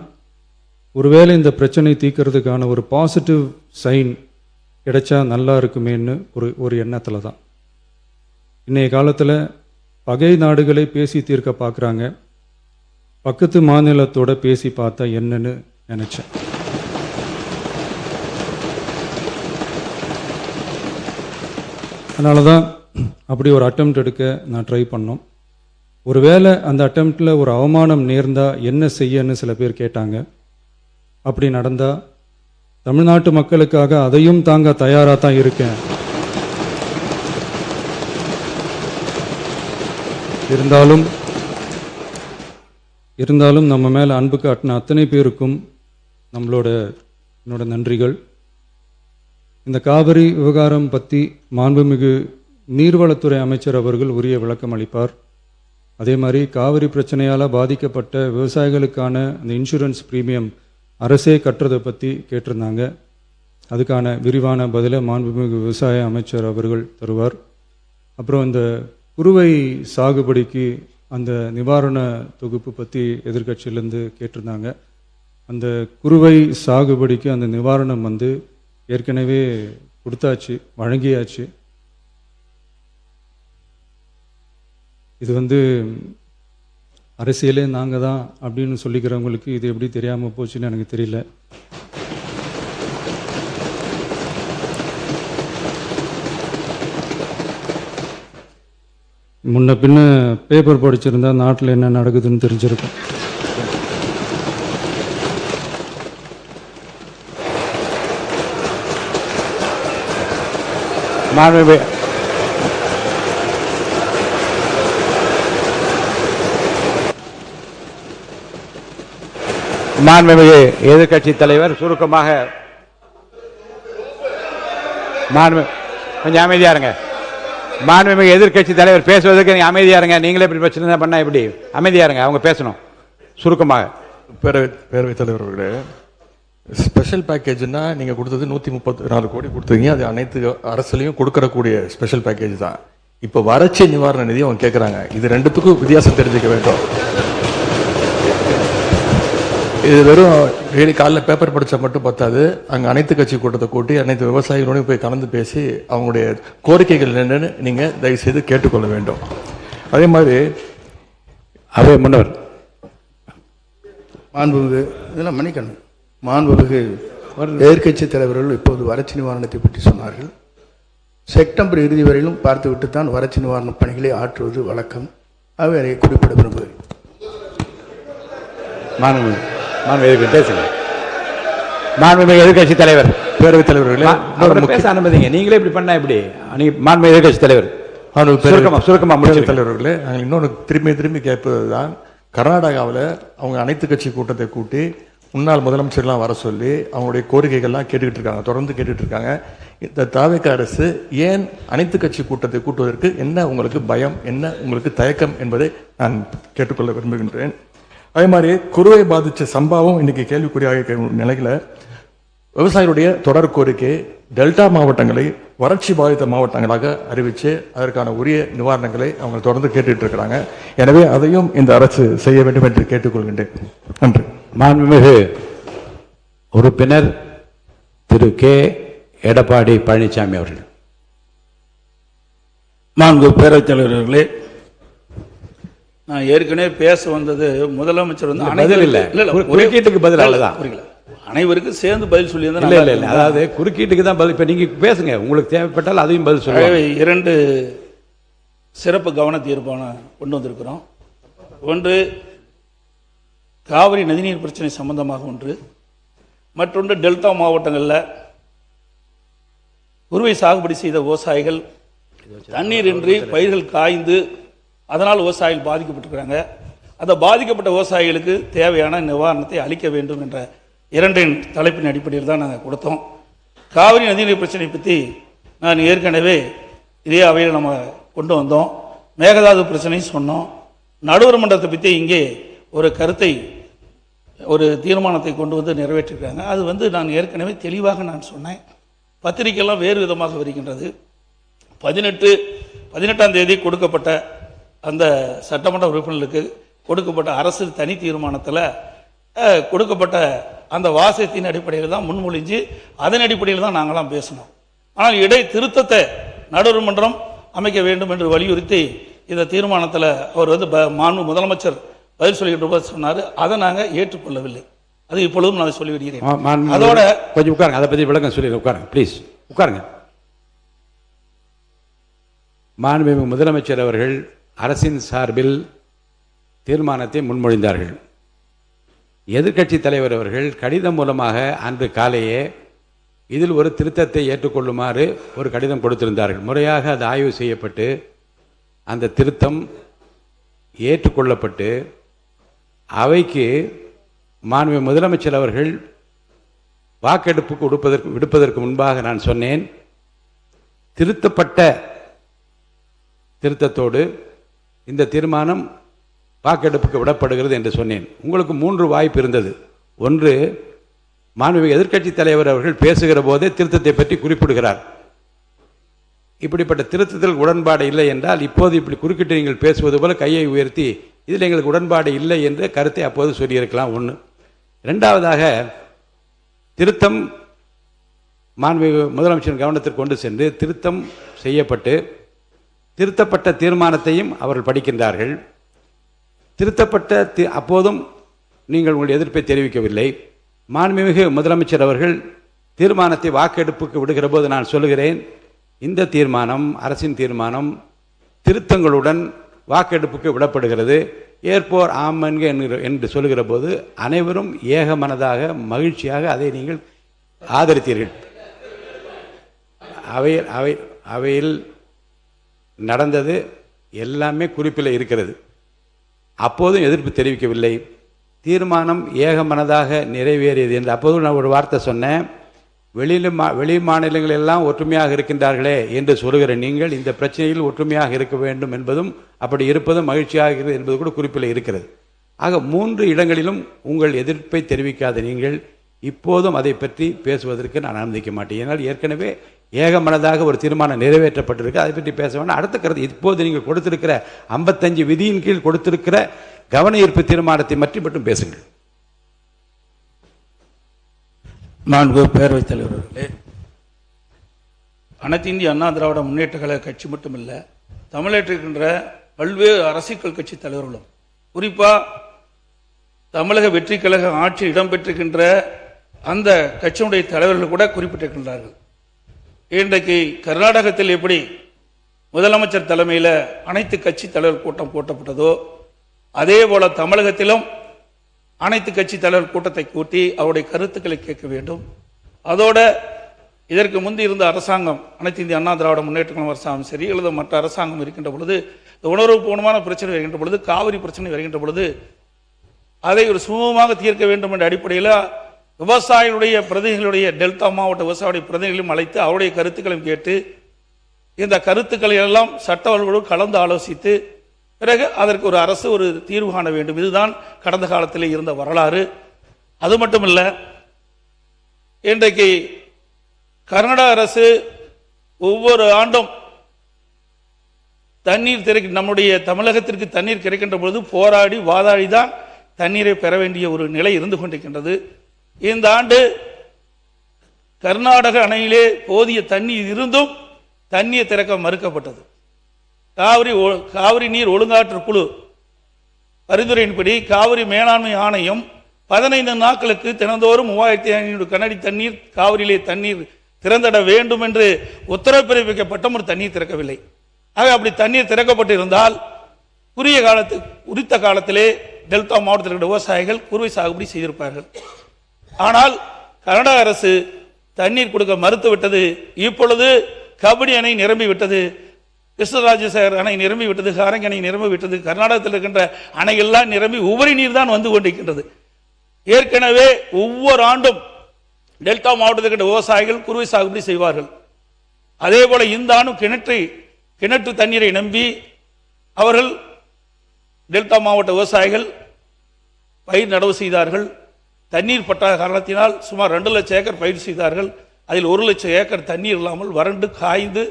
ஒருவேளை இந்த பிரச்சனை தீர்க்கறதுக்கான ஒரு பாசிட்டிவ் சைன் கிடைச்சா நல்லா இருக்குமேன்னு ஒரு எண்ணத்தில் தான். இன்றைய காலத்தில் பகை நாடுகளை பேசி தீர்க்க பார்க்குறாங்க. பக்கத்து மாநிலத்தோட பேசி பார்த்தா என்னன்னு நினச்சேன். அதனால தான் அப்படி ஒரு அட்டெம்ப்ட் எடுக்க நான் ட்ரை பண்ணோம். ஒருவேளை அந்த அட்டெம்ப்டில் ஒரு அவமானம் நேர்ந்தால் என்ன செய்யன்னு சில பேர் கேட்டாங்க. அப்படி நடந்தால் தமிழ்நாட்டு மக்களுக்காக அதையும் தாங்க தயாராக தான் இருக்கேன். இருந்தாலும் நம்ம மேலே அன்பு காட்டின அத்தனை பேருக்கும் என்னோட நன்றிகள். இந்த காவிரி விவகாரம் பற்றி மாண்புமிகு நீர்வளத்துறை அமைச்சர் அவர்கள் உரிய விளக்கம் அளிப்பார். அதே மாதிரி காவிரி பிரச்சனையால் பாதிக்கப்பட்ட விவசாயிகளுக்கான அந்த இன்சூரன்ஸ் பிரீமியம் அரசே கட்டுறதை பற்றி கேட்டிருந்தாங்க. அதுக்கான விரிவான பதிலை மாண்புமிகு விவசாய அமைச்சர் அவர்கள் தருவார். அப்புறம் இந்த குறுவை சாகுபடிக்கு அந்த நிவாரண தொகுப்பு பற்றி எதிர்க்கட்சியிலேருந்து கேட்டிருந்தாங்க. அந்த குறுவை சாகுபடிக்கு அந்த நிவாரணம் ஏற்கனவே கொடுத்தாச்சு, வழங்கியாச்சு. இது அரசியலே நாங்கள் தான் அப்படின்னு சொல்லிக்கிறவங்களுக்கு இது எப்படி தெரியாமல் போச்சுன்னு எனக்கு தெரியல. முன்ன பின்ன பேப்பர் படிச்சிருந்தா நாட்டில் என்ன நடக்குதுன்னு தெரிஞ்சிருக்கும். மாண்புமிகு எதிர்க்கட்சி தலைவர் சுருக்கமாக கொஞ்சம் அமைதியா இருங்க. மாண்புமிகு எதிர்க்கட்சி தலைவர் பேசுவதற்கு நீங்க அமைதியா இருங்க. நீங்களே இப்படி பிரச்சனை பண்ணா எப்படி? அமைதியா இருங்க, அவங்க பேசணும் சுருக்கமாக. பேரவைத் தலைவர் அவர்களே, ஸ்பெஷல் பேக்கேஜ்னா நீங்க கொடுத்தது 134 கோடி கொடுத்தீங்க. அது அனைத்து அரசுலையும் கொடுக்கறக்கூடிய ஸ்பெஷல் பேக்கேஜ் தான். இப்போ வறட்சி நிவாரண நிதி அவங்க கேட்குறாங்க. இது ரெண்டுத்துக்கும் வித்தியாசம் தெரிஞ்சுக்க வேண்டும். இது வெறும் டெய்லி காலைல பேப்பர் படித்தா மட்டும் பத்தாது. அங்கே அனைத்து கட்சி கூட்டத்தை கூட்டி அனைத்து விவசாயிகளோடையும் போய் கலந்து பேசி அவங்களுடைய கோரிக்கைகள் என்னன்னு நீங்கள் தயவுசெய்து கேட்டுக்கொள்ள வேண்டும். அதே மாதிரி அவை முன்னவர் மாண்புமிகு இதெல்லாம் மன்னிக்கணும். மாண்புமிகு எதிர்க்கட்சி தலைவர்கள் இப்போது வறட்சி நிவாரணத்தை பற்றி சொன்னார்கள். செப்டம்பர் இறுதி வரையிலும் பார்த்துவிட்டு தான் வறட்சி நிவாரண பணிகளை ஆற்றுவது வழக்கம். அவை அதை குறிப்பிட விரும்புகிறேன். எதிர்கட்சி தலைவர், பேரவைத் தலைவர்களே பேச அனுமதிங்க. நீங்களே இப்படி பண்ணா எப்படி? மாண்புமிகு எதிர்கட்சி தலைவர் சுருக்கமா முடிச்சு. தலைவர்களே, நாங்கள் இன்னொன்று திரும்பி கேட்பதுதான், கர்நாடகாவில் அவங்க அனைத்து கட்சி கூட்டத்தை கூட்டி முன்னாள் முதலமைச்சர்லாம் வர சொல்லி அவங்களுடைய கோரிக்கைகள்லாம் கேட்டுக்கிட்டு இருக்காங்க, தொடர்ந்து கேட்டுட்டு இருக்காங்க. இந்த தாவேக அரசு ஏன் அனைத்து கட்சி கூட்டத்தை கூட்டுவதற்கு என்ன உங்களுக்கு பயம், என்ன உங்களுக்கு தயக்கம் என்பதை நான் கேட்டுக்கொள்ள விரும்புகின்றேன். அதே மாதிரி குறுவை பாதித்த சம்பவம் இன்னைக்கு கேள்விக்குறியாக நிலையில விவசாயிகளுடைய தொடர் கோரிக்கை டெல்டா மாவட்டங்களை வறட்சி பாதித்த மாவட்டங்களாக அறிவித்து அதற்கான உரிய நிவாரணங்களை அவங்க தொடர்ந்து கேட்டுட்டு இருக்கிறாங்க. எனவே அதையும் இந்த அரசு செய்ய வேண்டும் என்று கேட்டுக்கொள்கின்றேன். நன்றி. மாண்புமிகு உறுப்பினர் திரு கே எடப்பாடி பழனிசாமி அவர்கள். மாண்பு பேரவைத் தலைவர்களே, நான் ஏற்கனவே பேச வந்தது முதலமைச்சர் குறுக்கீட்டுக்கு பதில் அவ்வளவுதான். அனைவருக்கும் சேர்ந்து பதில் சொல்லி அதாவது குறுக்கீட்டுக்கு தான் பதில். இப்ப நீங்க பேசுங்க, உங்களுக்கு தேவைப்பட்டால் அதையும் பதில் சொல்லுங்க. 2 சிறப்பு கவன தீர்மானம் கொண்டு வந்திருக்கிறோம். ஒன்று காவிரி நதிநீர் பிரச்சனை சம்பந்தமாக ஒன்று, மற்றொன்று டெல்டா மாவட்டங்களில் குறுவை சாகுபடி செய்த விவசாயிகள் தண்ணீர் இன்றி பயிர்கள் காய்ந்து அதனால் விவசாயிகள் பாதிக்கப்பட்டிருக்கிறாங்க. அந்த பாதிக்கப்பட்ட விவசாயிகளுக்கு தேவையான நிவாரணத்தை அளிக்க வேண்டும் என்ற 2 தலைப்பின் அடிப்படையில் தான் நாங்கள் கொடுத்தோம். காவிரி நதிநீர் பிரச்சனை பற்றி நான் ஏற்கனவே இதே அவையில் நம்ம கொண்டு வந்தோம். மேகதாது பிரச்சனையும் சொன்னோம். நடுவர் மன்றத்தை பற்றி இங்கே ஒரு கருத்தை, ஒரு தீர்மானத்தை கொண்டு வந்து நிறைவேற்றிருக்காங்க. அது நான் ஏற்கனவே தெளிவாக நான் சொன்னேன். பத்திரிகையெல்லாம் வேறு விதமாக வருகின்றது. 18ஆம் தேதி கொடுக்கப்பட்ட அந்த சட்டமன்ற உறுப்பினர்களுக்கு கொடுக்கப்பட்ட அரசு தனி தீர்மானத்தில் கொடுக்கப்பட்ட அந்த வாசகத்தின் அடிப்படையில் தான் முன்மொழிஞ்சு அதன் அடிப்படையில் தான் நாங்களாம் பேசணும். ஆனால் இடை திருத்தத்தை நடுவர் மன்றம் அமைக்க வேண்டும் என்று வலியுறுத்தி இந்த தீர்மானத்தில் அவர் மாண்பு முதலமைச்சர் பதில் சொல்லிக்கிட்ட போது சொன்னார், அதை நாங்கள் ஏற்றுக்கொள்ளவில்லை. அது இப்பொழுதும் நான் சொல்லி விடுகிறேன். மாண்புமிகு அதோட கொஞ்சம் உட்காருங்க, அதை பற்றி விளக்கம் சொல்லி உட்காருங்க ப்ளீஸ், உட்காருங்க. மாண்புமிகு முதலமைச்சர் அவர்கள் அரசின் சார்பில் தீர்மானத்தை முன்மொழிந்தார்கள். எதிர்க்கட்சி தலைவர் அவர்கள் கடிதம் மூலமாக அன்று காலையே இதில் ஒரு திருத்தத்தை ஏற்றுக்கொள்ளுமாறு ஒரு கடிதம் கொடுத்திருந்தார்கள். முறையாக அது ஆய்வு செய்யப்பட்டு அந்த திருத்தம் ஏற்றுக்கொள்ளப்பட்டு அவைக்கு மாண்புமிகு முதலமைச்சர் அவர்கள் வாக்கெடுப்புக்கு விடுப்பதற்கு முன்பாக நான் சொன்னேன், திருத்தப்பட்ட திருத்தத்தோடு இந்த தீர்மானம் வாக்கெடுப்புக்கு விடப்படுகிறது என்று சொன்னேன். உங்களுக்கு 3 வாய்ப்பு இருந்தது. ஒன்று, மாண்புமிகு எதிர்க்கட்சி தலைவர் அவர்கள் பேசுகிற போதே திருத்தத்தை பற்றி குறிப்பிடுகிறார். இப்படிப்பட்ட திருத்தத்தில் உடன்பாடு இல்லை என்றால் இப்போது இப்படி குறுக்கிட்டு நீங்கள் பேசுவது போல கையை உயர்த்தி இதில் எங்களுக்கு உடன்பாடு இல்லை என்ற கருத்தை அப்போது சொல்லியிருக்கலாம். ஒன்று. இரண்டாவதாக, திருத்தம் மாண்புமிகு முதலமைச்சர் கவனத்திற்கு கொண்டு சென்று திருத்தம் செய்யப்பட்டு திருத்தப்பட்ட தீர்மானத்தையும் அவர்கள் படிக்கின்றார்கள். திருத்தப்பட்ட அப்போதும் நீங்கள் உங்களுடைய எதிர்ப்பை தெரிவிக்கவில்லை. மாண்புமிகு முதலமைச்சர் அவர்கள் தீர்மானத்தை வாக்கெடுப்புக்கு விடுகிற போது நான் சொல்லுகிறேன், இந்த தீர்மானம் அரசின் தீர்மானம் திருத்தங்களுடன் வாக்கெடுப்புக்கு விடப்படுகிறது, ஏற்போர் ஆமன்க என்று சொல்லுகிற போது அனைவரும் ஏகமனதாக மகிழ்ச்சியாக அதை நீங்கள் ஆதரித்தீர்கள். அவையில் நடந்தது எல்லாமே குறிப்பில் இருக்கிறது. அப்போதும் எதிர்ப்பு தெரிவிக்கவில்லை. தீர்மானம் ஏகமனதாக நிறைவேறியது என்று அப்போதும் நான் ஒரு வார்த்தை சொன்னேன். வெளி மாநிலங்கள் எல்லாம் ஒற்றுமையாக இருக்கின்றார்களே என்று சொல்லுகிற நீங்கள் இந்த பிரச்சனையில் ஒற்றுமையாக இருக்க வேண்டும் என்பதும் அப்படி இருப்பதும் மகிழ்ச்சியாக இருக்கிறது என்பது கூட குறிப்பில் இருக்கிறது. ஆக 3 இடங்களிலும் உங்கள் எதிர்ப்பை தெரிவிக்காத நீங்கள் இப்போதும் அதை பற்றி பேசுவதற்கு நான் அனுமதிக்க மாட்டேன். ஏன்னால் ஏற்கனவே ஏகமனதாக ஒரு தீர்மானம் நிறைவேற்றப்பட்டிருக்கு, அதை பற்றி பேச வேண்டாம். அடுத்த கருத்து, இப்போது நீங்கள் கொடுத்திருக்கிற 55 விதியின் கீழ் கொடுத்திருக்கிற கவன ஈர்ப்பு தீர்மானத்தை பற்றி மட்டும் பேசுங்கள். மாண்புமிகு பேரவைத் தலைவர் அவர்களே, அனைத்து இந்திய அண்ணா திராவிட முன்னேற்ற கழக கட்சி மட்டுமல்ல, தமிழகத்தில் இருக்கின்ற பல்வேறு அரசியல் கட்சி தலைவர்களும், குறிப்பாக தமிழக வெற்றி கழக ஆட்சி இடம்பெற்றிருக்கின்ற அந்த கட்சியினுடைய தலைவர்கள் கூட குறிப்பிட்டிருக்கின்றார்கள். இன்றைக்கு கர்நாடகத்தில் எப்படி முதலமைச்சர் தலைமையில் அனைத்து கட்சி தலைவர் கூட்டம் கூட்டப்பட்டதோ அதே போல தமிழகத்திலும் அனைத்து கட்சி தலைவர் கூட்டத்தை கூட்டி அவருடைய கருத்துக்களை கேட்க வேண்டும். அதோட இதற்கு முந்தி இருந்த அரசாங்கம், அனைத்து இந்திய அண்ணா திராவிட முன்னேற்ற கழக அரசாங்கம் சரி அல்லது மற்ற அரசாங்கம் இருக்கின்ற பொழுது, உணர்வுபூர்வமான பிரச்சனை வருகின்ற பொழுது, காவிரி பிரச்சனை வருகின்ற பொழுது அதை ஒரு சுமூகமாக தீர்க்க வேண்டும் என்ற அடிப்படையில் விவசாயிகளுடைய பிரதிநிதிகளுடைய டெல்டா மாவட்ட விவசாயிகளுடைய பிரதிநிதிகளையும் அழைத்து அவருடைய கருத்துக்களையும் கேட்டு இந்த கருத்துக்களை எல்லாம் சட்டவர்களோடு கலந்து ஆலோசித்து பிறகு அதற்கு ஒரு அரசு ஒரு தீர்வு காண வேண்டும். இதுதான் கடந்த காலத்தில் இருந்த வரலாறு. அது மட்டுமல்ல, இன்றைக்கு கர்நாடக அரசு ஒவ்வொரு ஆண்டும் தண்ணீர் நம்முடைய தமிழகத்திற்கு தண்ணீர் கிடைக்கின்ற பொழுது போராடி வாதாடி தான் தண்ணீரை பெற வேண்டிய ஒரு நிலை இருந்து கொண்டிருக்கின்றது. இந்த ஆண்டு கர்நாடக அணையிலே போதிய தண்ணீர் இருந்தும் தண்ணீர் திறக்க மறுக்கப்பட்டது. காவிரி நீர் ஒழுங்காற்று குழு பரிந்துரையின்படி காவிரி மேலாண்மை ஆணையம் 15 நாட்களுக்கு தினந்தோறும் 3500 கனஅடி தண்ணீர் காவிரியிலே தண்ணீர் திறந்திட வேண்டும் என்று உத்தரவு பிறப்பிக்கப்பட்ட தண்ணீர் திறக்கவில்லை. ஆக அப்படி தண்ணீர் திறக்கப்பட்டிருந்தால் குறித்த காலத்திலே டெல்டா மாவட்டத்தில் இருக்கிற விவசாயிகள் குறுவை சாகுபடி செய்திருப்பார்கள். ஆனால் கர்நாடக அரசு தண்ணீர் கொடுக்க மறுத்துவிட்டது. இப்பொழுது கபினி அணை நிரம்பிவிட்டது, கிருஷ்ணராஜசாகர் அணை நிரம்பிவிட்டது, ஹாரங்கி அணை நிரம்பிவிட்டது, கர்நாடகத்தில் இருக்கின்ற அணைகள்லாம் நிரம்பி உபரி நீர் தான் வந்து கொண்டிருக்கின்றது. ஏற்கனவே ஒவ்வொரு ஆண்டும் டெல்டா மாவட்டத்தில் இருக்கின்ற விவசாயிகள் குறுவை சாகுபடி செய்வார்கள். அதே போல இந்த ஆண்டும் கிணற்று தண்ணீரை நம்பி அவர்கள் டெல்டா மாவட்ட விவசாயிகள் பயிர் நடவு செய்தார்கள். தண்ணீர் பற்றாத காரணத்தினால் சுமார் 2 லட்சம் ஏக்கர் பயிர் செய்தார்கள். அதில் 1 லட்சம் ஏக்கர் தண்ணீர் இல்லாமல் வறண்டு காய்ந்து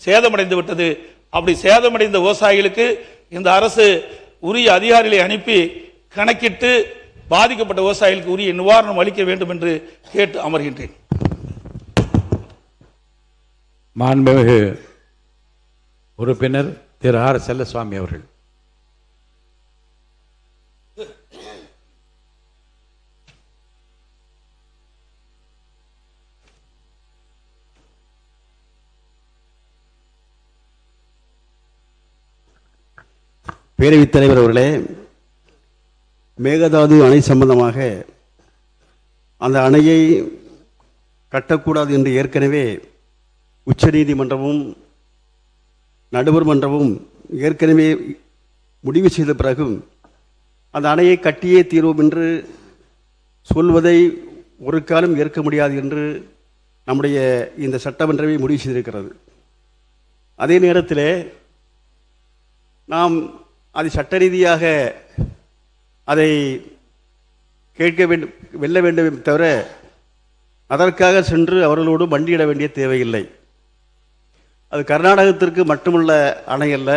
சேதமடைந்து விட்டது. அப்படி சேதமடைந்த விவசாயிகளுக்கு இந்த அரசு உரிய அதிகாரிகளை அனுப்பி கணக்கிட்டு பாதிக்கப்பட்ட விவசாயிகளுக்கு உரிய நிவாரணம் அளிக்க வேண்டும் என்று கேட்டு அமர்கின்றேன். மாண்புமிகு உறுப்பினர் திரு ஆர் செல்லசுவாமி அவர்கள். பேரவைத் தலைவர் அவர்களே, மேகதாது அணை சம்பந்தமாக அந்த அணையை கட்டக்கூடாது என்று ஏற்கனவே உச்சநீதிமன்றமும் நடுவர் மன்றமும் ஏற்கனவே முடிவு செய்த பிறகும் அந்த அணையை கட்டியே தீர்வோம் என்று சொல்வதை ஒரு காலம் ஏற்க முடியாது என்று நம்முடைய இந்த சட்டமன்றமே முடிவு செய்திருக்கிறது. அதே நேரத்தில் நாம் அதை சட்ட ரீதியாக அதை கேட்க வேண்டும், வெல்ல வேண்டும் தவிர அதற்காக சென்று அவர்களோடு மண்டியிட வேண்டிய தேவையில்லை. அது கர்நாடகத்திற்கு மட்டுமுள்ள அணை அல்ல,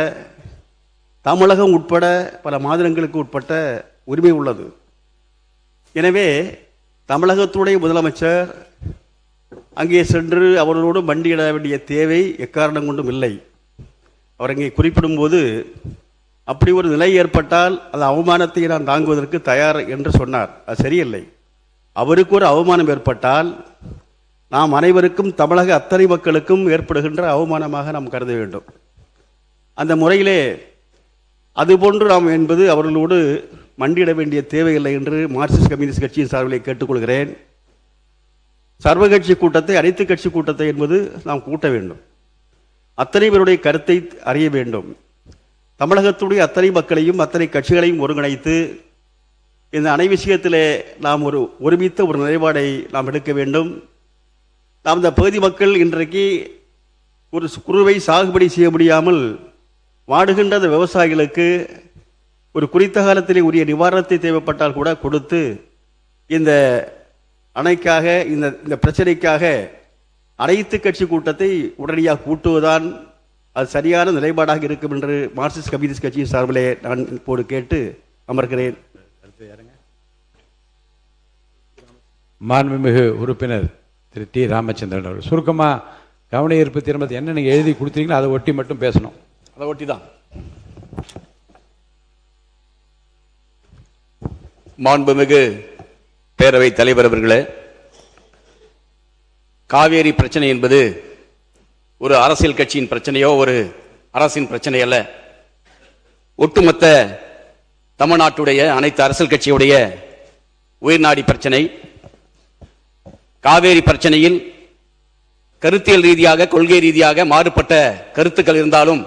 தமிழகம் உட்பட பல மாநிலங்களுக்கு உட்பட்ட உரிமை உள்ளது. எனவே தமிழகத்துடைய முதலமைச்சர் அங்கே சென்று அவர்களோடு மண்டியிட வேண்டிய தேவை எக்காரணம் கொண்டும் இல்லை. அவர் அங்கே குறிப்பிடும்போது அப்படி ஒரு நிலை ஏற்பட்டால் அந்த அவமானத்தை நான் தாங்குவதற்கு தயார் என்று சொன்னார். அது சரியில்லை. அவருக்கு ஒரு அவமானம் ஏற்பட்டால் நாம் அனைவருக்கும், தமிழக அத்தனை மக்களுக்கும் ஏற்படுகின்ற அவமானமாக நாம் கருத வேண்டும். அந்த முறையிலே அதுபோன்று நாம் என்பது அவர்களோடு மண்டியிட வேண்டிய தேவையில்லை என்று மார்க்சிஸ்ட் கம்யூனிஸ்ட் கட்சியின் சார்பிலே கேட்டுக்கொள்கிறேன். சர்வ கட்சி கூட்டத்தை, அனைத்து கட்சி கூட்டத்தை என்பது நாம் கூட்ட வேண்டும். அத்தனை பேருடைய கருத்தை அறிய வேண்டும். தமிழகத்துடைய அத்தனை மக்களையும் அத்தனை கட்சிகளையும் ஒருங்கிணைத்து இந்த அணை விஷயத்திலே நாம் ஒருமித்த ஒரு நிலைப்பாடை நாம் எடுக்க வேண்டும். நாம் இந்த பகுதி மக்கள் இன்றைக்கு ஒரு குறுவை சாகுபடி செய்ய முடியாமல் வாடுகின்ற அந்த விவசாயிகளுக்கு ஒரு குறித்த காலத்திலே உரிய நிவாரணத்தை தேவைப்பட்டால் கூட கொடுத்து இந்த அணைக்காக, இந்த பிரச்சனைக்காக அனைத்து கட்சி கூட்டத்தை உடனடியாக கூட்டுவதுதான் அது சரியான நிலைப்பாடாக இருக்கும் என்று மார்க்சிஸ்ட் கம்யூனிஸ்ட் கட்சியின் சார்பிலே நான் இப்போது கேட்டு அமர்கிறேன். மாண்புமிகு உறுப்பினர் திரு டி ராமச்சந்திரன் அவர்கள் சுருக்கமாக கவன ஈர்ப்பு தீர்மானத்தை என்ன நீங்கள் எழுதி கொடுத்தீங்களோ அதை ஒட்டி மட்டும் பேசணும். அதை ஒட்டி தான். மாண்புமிகு பேரவைத் தலைவர் அவர்களே, காவேரி பிரச்சனை என்பது ஒரு அரசியல் கட்சியின் பிரச்சனையோ ஒரு அரசின் பிரச்சனை அல்ல. ஒட்டுமொத்த தமிழ்நாட்டுடைய அனைத்து அரசியல் கட்சியுடைய உயிர்நாடி பிரச்சனை. காவேரி பிரச்சனையில் கருத்தியல் ரீதியாக, கொள்கை ரீதியாக மாறுபட்ட கருத்துக்கள் இருந்தாலும்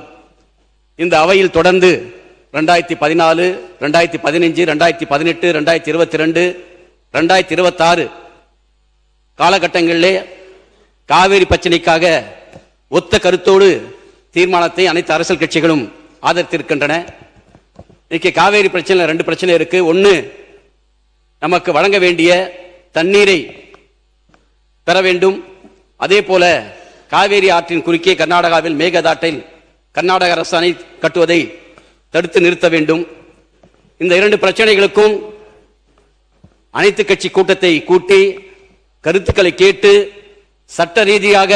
இந்த அவையில் தொடர்ந்து 2014, 2015, 2018, 2022, 2026 காலகட்டங்களிலே காவேரி பிரச்சனைக்காக ஒத்த கருத்தோடு தீர்மானத்தை அனைத்து அரசியல் கட்சிகளும் ஆதரித்திருக்கின்றன. இன்னைக்கு காவேரி பிரச்சனை 2 பிரச்சனை இருக்கு. ஒன்று, நமக்கு வழங்க வேண்டிய தண்ணீரை பெற வேண்டும். அதே போல காவேரி ஆற்றின் குறுக்கே கர்நாடகாவில் மேகதாட்டில் கர்நாடக அரசு அணை கட்டுவதை தடுத்து நிறுத்த வேண்டும். இந்த 2 பிரச்சனைகளுக்கும் அனைத்து கட்சி கூட்டத்தை கூட்டி கருத்துக்களை கேட்டு சட்ட ரீதியாக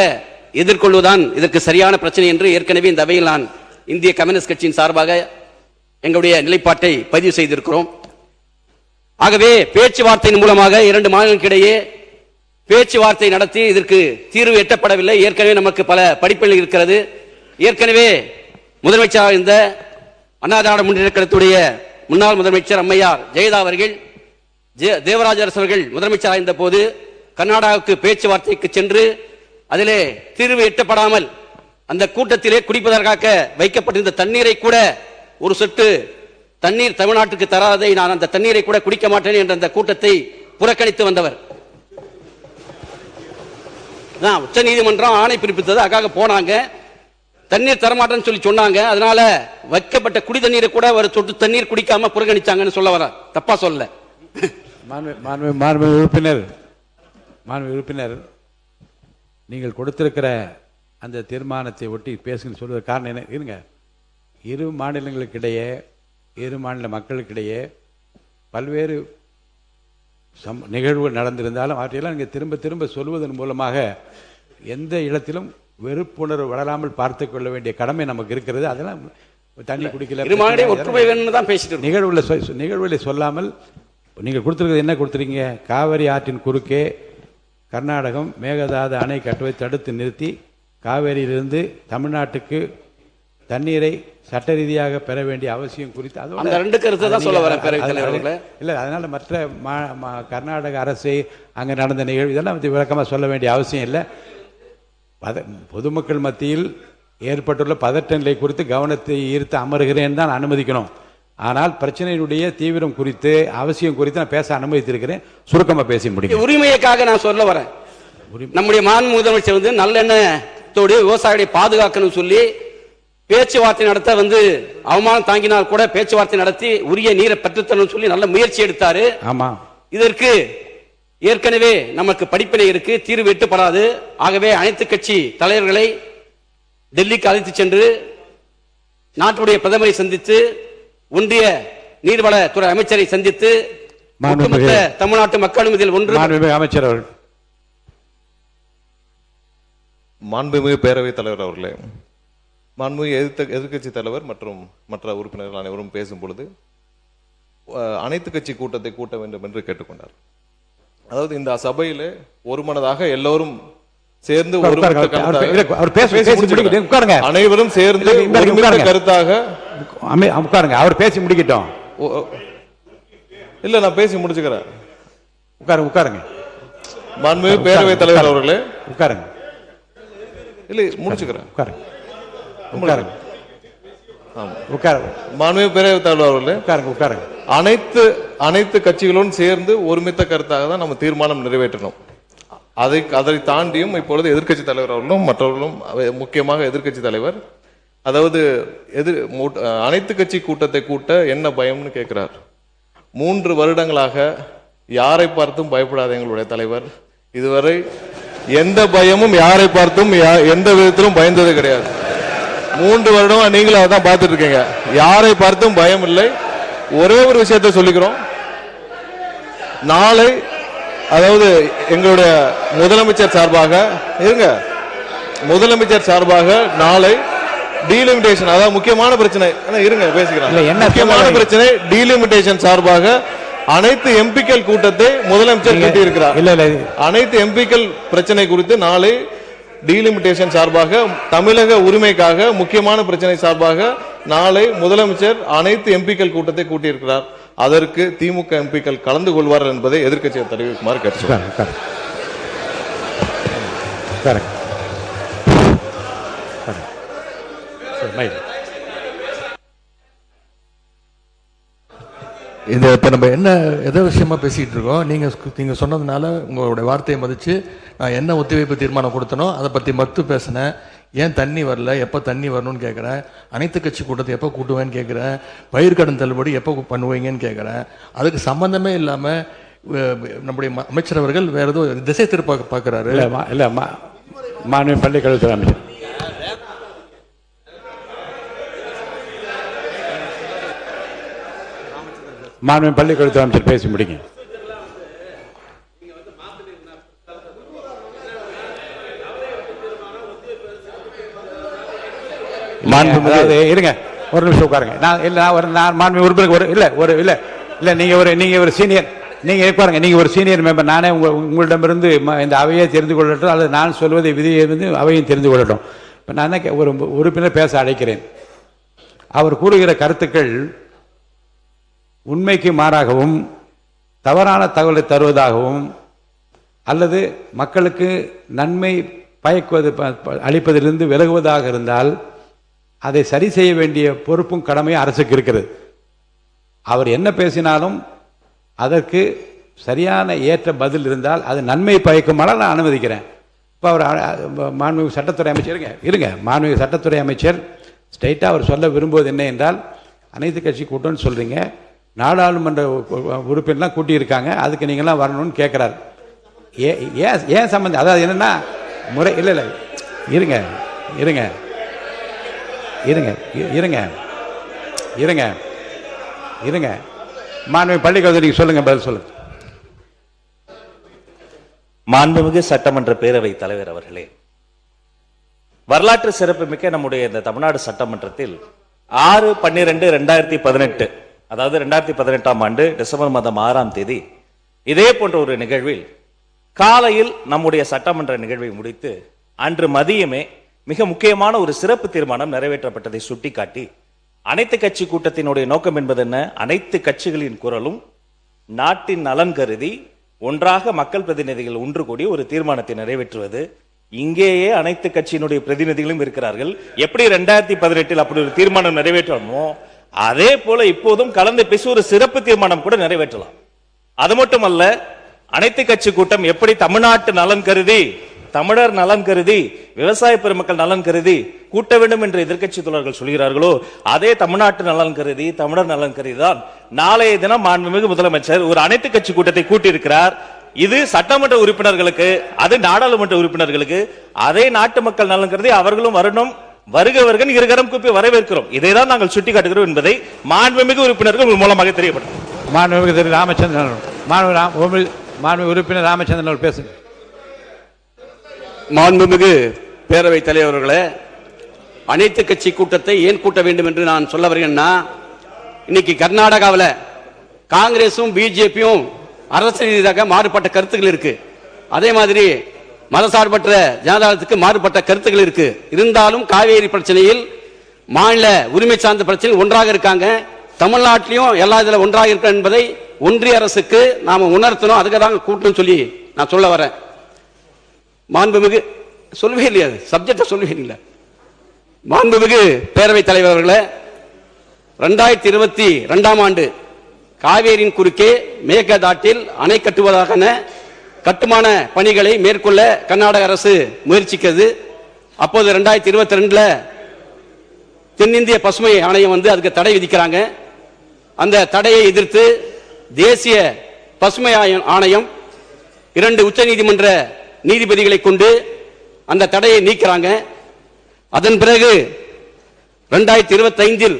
எதிர்கொள்வதுதான் இதற்கு சரியான பிரச்சனை என்று ஏற்கனவே இந்த அவையில் நான் இந்திய கம்யூனிஸ்ட் கட்சியின் சார்பாக எங்களுடைய நிலைப்பாட்டை பதிவு செய்திருக்கிறோம். ஆகவே பேச்சுவார்த்தையின் மூலமாக 2 மாநிலங்களுக்கிடையே பேச்சுவார்த்தை நடத்தி இதற்கு தீர்வு எட்டப்படவில்லை. ஏற்கனவே நமக்கு பல படிப்புகள் இருக்கிறது. ஏற்கனவே முதலமைச்சராக இருந்த அண்ணா திராவிட முன்னேற்றக் கழகத்துடைய முன்னாள் முதலமைச்சர் அம்மையார் ஜெயலலிதா அவர்கள், தேவராஜ அரசு அவர்கள் முதலமைச்சராக இருந்த போது கர்நாடகாவுக்கு பேச்சுவார்த்தைக்கு சென்று அதிலே தீர்வு எட்டப்படாமல் அந்த கூட்டத்திலே குடிப்பதற்காக வைக்கப்பட்டிருந்த தண்ணீரை கூட, ஒரு சொட்டு தண்ணீர் தமிழ்நாட்டுக்கு தராதை நான் அந்த தண்ணீரை கூட குடிக்க மாட்டேன் என்ற அந்த கூட்டத்தை புறக்கணித்து வந்தவர். உச்ச நீதிமன்றம் ஆணை பிறப்பித்தது. அதுக்காக போனாங்க, தண்ணீர் தரமாட்டேன்னு சொல்லி சொன்னாங்க. அதனால வைக்கப்பட்ட குடி தண்ணீரை கூட ஒரு சொட்டு தண்ணீர் குடிக்காம புறக்கணிச்சாங்கன்னு சொல்ல வர, தப்பா சொல்ல. மாண்பு உறுப்பினர், நீங்கள் கொடுத்திருக்கிற அந்த தீர்மானத்தை ஒட்டி பேசுங்க சொல்வது காரணம் என்ன? இருங்க, 2 மாநிலங்களுக்கிடையே, 2 மாநில மக்களுக்கிடையே பல்வேறு நிகழ்வுகள் நடந்திருந்தாலும் அவற்றையெல்லாம் நீங்கள் திரும்ப திரும்ப சொல்வதன் மூலமாக எந்த இடத்திலும் வெறுப்புணர்வு வளராமல் பார்த்து கொள்ள வேண்டிய கடமை நமக்கு இருக்கிறது. அதெல்லாம் தண்ணி குடிக்கல நிகழ்வுகளை சொல்லாமல் நீங்கள் கொடுத்துருக்கிறது என்ன கொடுத்துருக்கீங்க? காவிரி ஆற்றின் குறுக்கே கர்நாடகம் மேகதாது அணை கட்டுவதை தடுத்து நிறுத்தி காவேரியிலிருந்து தமிழ்நாட்டுக்கு தண்ணீரை சட்ட ரீதியாக பெற வேண்டிய அவசியம் குறித்து அதோட அந்த ரெண்டு கருத்தை தான் சொல்ல வரேன் பேரவைத் தலைவர் அவர்களே. இல்லை, அதனால மற்ற கர்நாடக அரசு அங்கே நடந்த நிகழ்வு இதெல்லாம் விளக்கமாக சொல்ல வேண்டிய அவசியம் இல்லை. பொதுமக்கள் மத்தியில் ஏற்பட்டுள்ள பதட்ட நிலை குறித்து கவனத்தை ஈர்த்து அமர்கிறேன் தான் அனுமதிக்கணும். ஆனால் பிரச்சனையினுடைய தீவிரம் குறித்து அவசியம் குறித்து நான் பேச அனுமதித்திருக்கிறேன். சுருக்கமாக பேசி முடியும். உரிமைக்காக நான் சொல்ல வரேன். நம்முடைய மாண்பு முதலமைச்சர் வந்து நல்லெண்ணத்தோடு விவசாயிகளை பாதுகாக்கணும் சொல்லி பேச்சுவார்த்தை நடத்த அவமானம் தாங்கினால் கூட பேச்சுவார்த்தை நடத்தி உரிய நீரை பெற்றுத்தரணும் சொல்லி நல்ல முயற்சி எடுத்தாரு. ஆமா, இதற்கு ஏற்கனவே நமக்கு படிப்பினை இருக்கு, தீர்வு எட்டப்படாது. ஆகவே அனைத்து கட்சி தலைவர்களை டெல்லிக்கு அழைத்து சென்று நாட்டுடைய பிரதமரை சந்தித்து ஒன்றிய நீர்வளத்துறை அமைச்சரை சந்தித்து தமிழ்நாட்டு மக்களும் இதில் ஒன்று. அமைச்சர் அவர்கள். மாண்புமிகு பேரவைத் தலைவர் அவர்களே, மாண்புமிகு எதிர்க்கட்சி தலைவர் மற்றும் மற்ற உறுப்பினர்கள் அனைவரும் பேசும் பொழுது அனைத்து கட்சி கூட்டத்தை கூட்ட வேண்டும் என்று கேட்டுக்கொண்டார். அதாவது இந்த சபையில ஒரு மனதாக எல்லோரும் சேர்ந்து அனைவரும் சேர்ந்து கருத்தாக உட்காருங்க. அவர் பேசி முடிக்கட்டும். இல்ல, நான் பேசி முடிச்சுக்கிறேன். உட்காருங்க. மாண்புமிகு பேரவைத் தலைவர் அவர்களே, உட்காருங்க. இல்ல, முடிச்சுக்கிறேன். மாண்புமிகு பேரவைத் தலைவர் அவர்களே, உட்காருங்க. அனைத்து கட்சிகளும் சேர்ந்து ஒருமித்த கருத்தாக தான் நம்ம தீர்மானம் நிறைவேற்றணும். அதை தாண்டியும் இப்பொழுது எதிர்க்கட்சி தலைவர் அவர்களும் மற்றவர்களும், முக்கியமாக எதிர்க்கட்சி தலைவர், அதாவது அனைத்து கட்சி கூட்டத்தை கூட்ட என்ன பயம்னு கேட்கிறார். 3 வருடங்களாக யாரை பார்த்தும் பயப்படாத எங்களுடைய தலைவர் இதுவரை எந்த பயமும் யாரை பார்த்தும் எந்த விதத்திலும் பயந்தது கிடையாது. 3 வருடமா நீங்களும் அதான் பார்த்துட்டு இருக்கீங்க. யாரை பார்த்தும் பயம் இல்லை. ஒரே ஒரு விஷயத்தை சொல்லிக்கிறோம். நாளை, அதாவது எங்களுடைய முதலமைச்சர் சார்பாக நாளை டீலிமிட்டேஷன், அதாவது முக்கியமான பிரச்சனை, முக்கியமான பிரச்சனை டீலிமிட்டேஷன் சார்பாக அனைத்து எம்பிக்கள் கூட்டத்தை முதலமைச்சர் கூட்டியிருக்கிறார். அனைத்து எம்பிக்கள் பிரச்சனை குறித்து நாளை டீலிமிட்டேஷன் சார்பாக, தமிழக உரிமைக்காக முக்கியமான பிரச்சனை சார்பாக நாளை முதலமைச்சர் அனைத்து எம்பிக்கள் கூட்டத்தை கூட்டியிருக்கிறார். அதற்கு திமுக எம்பிக்கள் கலந்து கொள்வார்கள் என்பதை எதிர்க்கட்சியை தெரிவிக்குமாறு கேட்டுக்கொள்கிறேன். இது இப்போ நம்ம எதை விஷயமா பேசிகிட்டு இருக்கோம்? நீங்கள் சொன்னதுனால உங்களுடைய வார்த்தையை மதித்து நான் என்ன ஒத்திவைப்பு தீர்மானம் கொடுத்தனோ அதை பற்றி மட்டும் பேசினேன். ஏன் தண்ணி வரல, எப்போ தண்ணி வரணும்னு கேட்குறேன். அனைத்து கட்சி கூட்டத்தை எப்போ கூட்டுவேன்னு கேட்குறேன். பயிர்க்கடன் தள்ளுபடி எப்போ பண்ணுவீங்கன்னு கேட்குறேன். அதுக்கு சம்பந்தமே இல்லாமல் நம்முடைய அமைச்சர் அவர்கள் வேற ஏதோ திசை திருப்ப பார்க்குறாரு. இல்லை, மாண்புமிகு பள்ளிக்கல்வித்துறை அமைச்சர். மாண்புமிகு பள்ளிக்கல்வித்துறை அமைச்சர் பேசி முடிங்க. இருங்க, ஒரு நிமிஷம் உட்காருங்க. நான் மாண்புமிகு உறுப்பினர் நீங்க ஒரு சீனியர், நீங்க உட்காருங்க. நீங்க ஒரு சீனியர் மெம்பர். நானே உங்களிடமிருந்து இந்த அவையை தெரிந்து கொள்ளட்டும், அல்லது நான் சொல்வதை விதியை அவையும் தெரிந்து கொள்ளட்டும். இப்போ நான் ஒரு உறுப்பினர் பேச அழைக்கிறேன். அவர் கூறுகிற கருத்துக்கள் உண்மைக்கு மாறாகவும் தவறான தகவலை தருவதாகவும் அல்லது மக்களுக்கு நன்மை பயக்குவது அளிப்பதிலிருந்து விலகுவதாக இருந்தால் அதை சரி செய்ய வேண்டிய பொறுப்பும் கடமையும் அரசுக்கு இருக்கிறது. அவர் என்ன பேசினாலும் அதற்கு சரியான ஏற்ற பதில் இருந்தால் அது நன்மை பயக்குமானால் நான் அனுமதிக்கிறேன். இப்போ அவர் மாண்புமிகு சட்டத்துறை அமைச்சர் மாண்புமிகு சட்டத்துறை அமைச்சர் ஸ்ட்ரைட்டாக அவர் சொல்ல விரும்புவது என்ன என்றால், அனைத்து கட்சி கூட்டம்னு சொல்கிறீங்க, நாடாளுமன்ற உறுப்பினர்லாம் கூட்டியிருக்காங்க, அதுக்கு நீங்கள்லாம் வரணும்னு கேட்குறாரு. ஏன் சம்பந்தம்? அதாவது என்னென்னா முறை இல்லை இருங்க இருங்க இருங்க இருங்க இருங்க இருங்க மாண்புமிகு பள்ளிக்கல்வி நீங்கள் சொல்லுங்க, பதில் சொல்லுங்க. மாண்புமிகு சட்டமன்ற பேரவை தலைவர் அவர்களே, வரலாற்று சிறப்புமிக்க நம்முடைய இந்த தமிழ்நாடு சட்டமன்றத்தில் 6/12/2018, அதாவது 2018ஆம் ஆண்டு டிசம்பர் மாதம் 6ஆம் தேதி இதே போன்ற ஒரு நிகழ்வில் காலையில் நம்முடைய சட்டமன்ற நிகழ்வை முடித்து அன்று மதியமே மிக முக்கியமான ஒரு சிறப்பு தீர்மானம் நிறைவேற்றப்பட்டதை சுட்டிக்காட்டி அனைத்து கட்சி கூட்டத்தினுடைய நோக்கம் என்பது என்ன? அனைத்து கட்சிகளின் குரலும் நாட்டின் நலன் கருதி ஒன்றாக மக்கள் பிரதிநிதிகள் ஒன்று கூடி ஒரு தீர்மானத்தை நிறைவேற்றுவது. இங்கேயே அனைத்து கட்சியினுடைய பிரதிநிதிகளும் இருக்கிறார்கள். எப்படி 2018 அப்படி ஒரு தீர்மானம் நிறைவேற்றணுமோ அதே போல இப்போதும் கலந்து பேசி ஒரு சிறப்பு தீர்மானம் கூட நிறைவேற்றலாம். அது மட்டுமல்ல, அனைத்து கட்சி கூட்டம் எப்படி தமிழ்நாட்டு நலன் கருதி, தமிழர் நலன் கருதி, விவசாய பெருமக்கள் நலன் கருதி கூட்ட வேண்டும் என்று எதிர்க்கட்சி தோழர்கள் சொல்கிறார்களோ அதே தமிழ்நாட்டு நலன் கருதி, தமிழர் நலன் கருதி தான் நாளைய தினம் மாண்புமிகு முதலமைச்சர் ஒரு அனைத்து கட்சி கூட்டத்தை கூட்டியிருக்கிறார். இது சட்டமன்ற உறுப்பினர்களுக்கு, அது நாடாளுமன்ற உறுப்பினர்களுக்கு, அதே நாட்டு மக்கள் நலன் கருதி அவர்களும் வரணும். வருகவர்கள் இருகரம் கூப்பி வரவேற்கிறோம். இதைதான் நாங்கள் சுட்டிக்காட்டுகிறோம் என்பதை மாண்புமிகு உறுப்பினர்கள் மூலமாக தெரியப்படும். மாண்புமிகு திரு ராமச்சந்திரன், மாண்புமிகு உறுப்பினர் ராமச்சந்திரன் அவர்கள் பேசுங்க. மாண்புமிகு பேரவைத் தலைவர்களே, அனைத்து கட்சி கூட்டத்தை ஏன் கூட்ட வேண்டும் என்று நான் சொல்ல வருகிறேன்னா, இன்னைக்கு கர்நாடகாவில் காங்கிரஸும் பிஜேபியும் அரசு ரீதியாக மாறுபட்ட கருத்துக்கள் இருக்கு. அதே மாதிரி மதசார்பற்ற ஜனதாதளத்துக்கு மாறுபட்ட கருத்துக்கள் இருக்கு. இருந்தாலும் காவேரி பிரச்சனையில் மாநில உரிமை சார்ந்த பிரச்சனையில் ஒன்றாக இருக்காங்க. தமிழ்நாட்டிலையும் எல்லா இதில் ஒன்றாக இருக்க என்பதை ஒன்றிய அரசுக்கு நாம உணர்த்தணும். அதுக்கு தான் கூட்டம் சொல்லி நான் சொல்ல வரேன். மாண்புமிகு சொல்லவே இல்லையா, சப்ஜெக்ட சொல்லவே இல்லை. மாண்புமிகு பேரவைத் தலைவர்களே, 2022 ஆண்டு காவேரியின் குறுக்கே மேகதாட்டில் அணை கட்டுவதற்கான கட்டுமான பணிகளை மேற்கொள்ள கர்நாடக அரசு முயற்சிக்கிறது. அப்போது 2022 தென்னிந்திய பசுமை ஆணையம் அதுக்கு தடை விதிக்கிறாங்க. அந்த தடையை எதிர்த்து தேசிய பசுமை ஆணையம் 2 உச்சநீதிமன்ற நீதிபதிகளை கொண்டு அந்த தடையை நீக்கிறாங்க. அதன் பிறகு 2025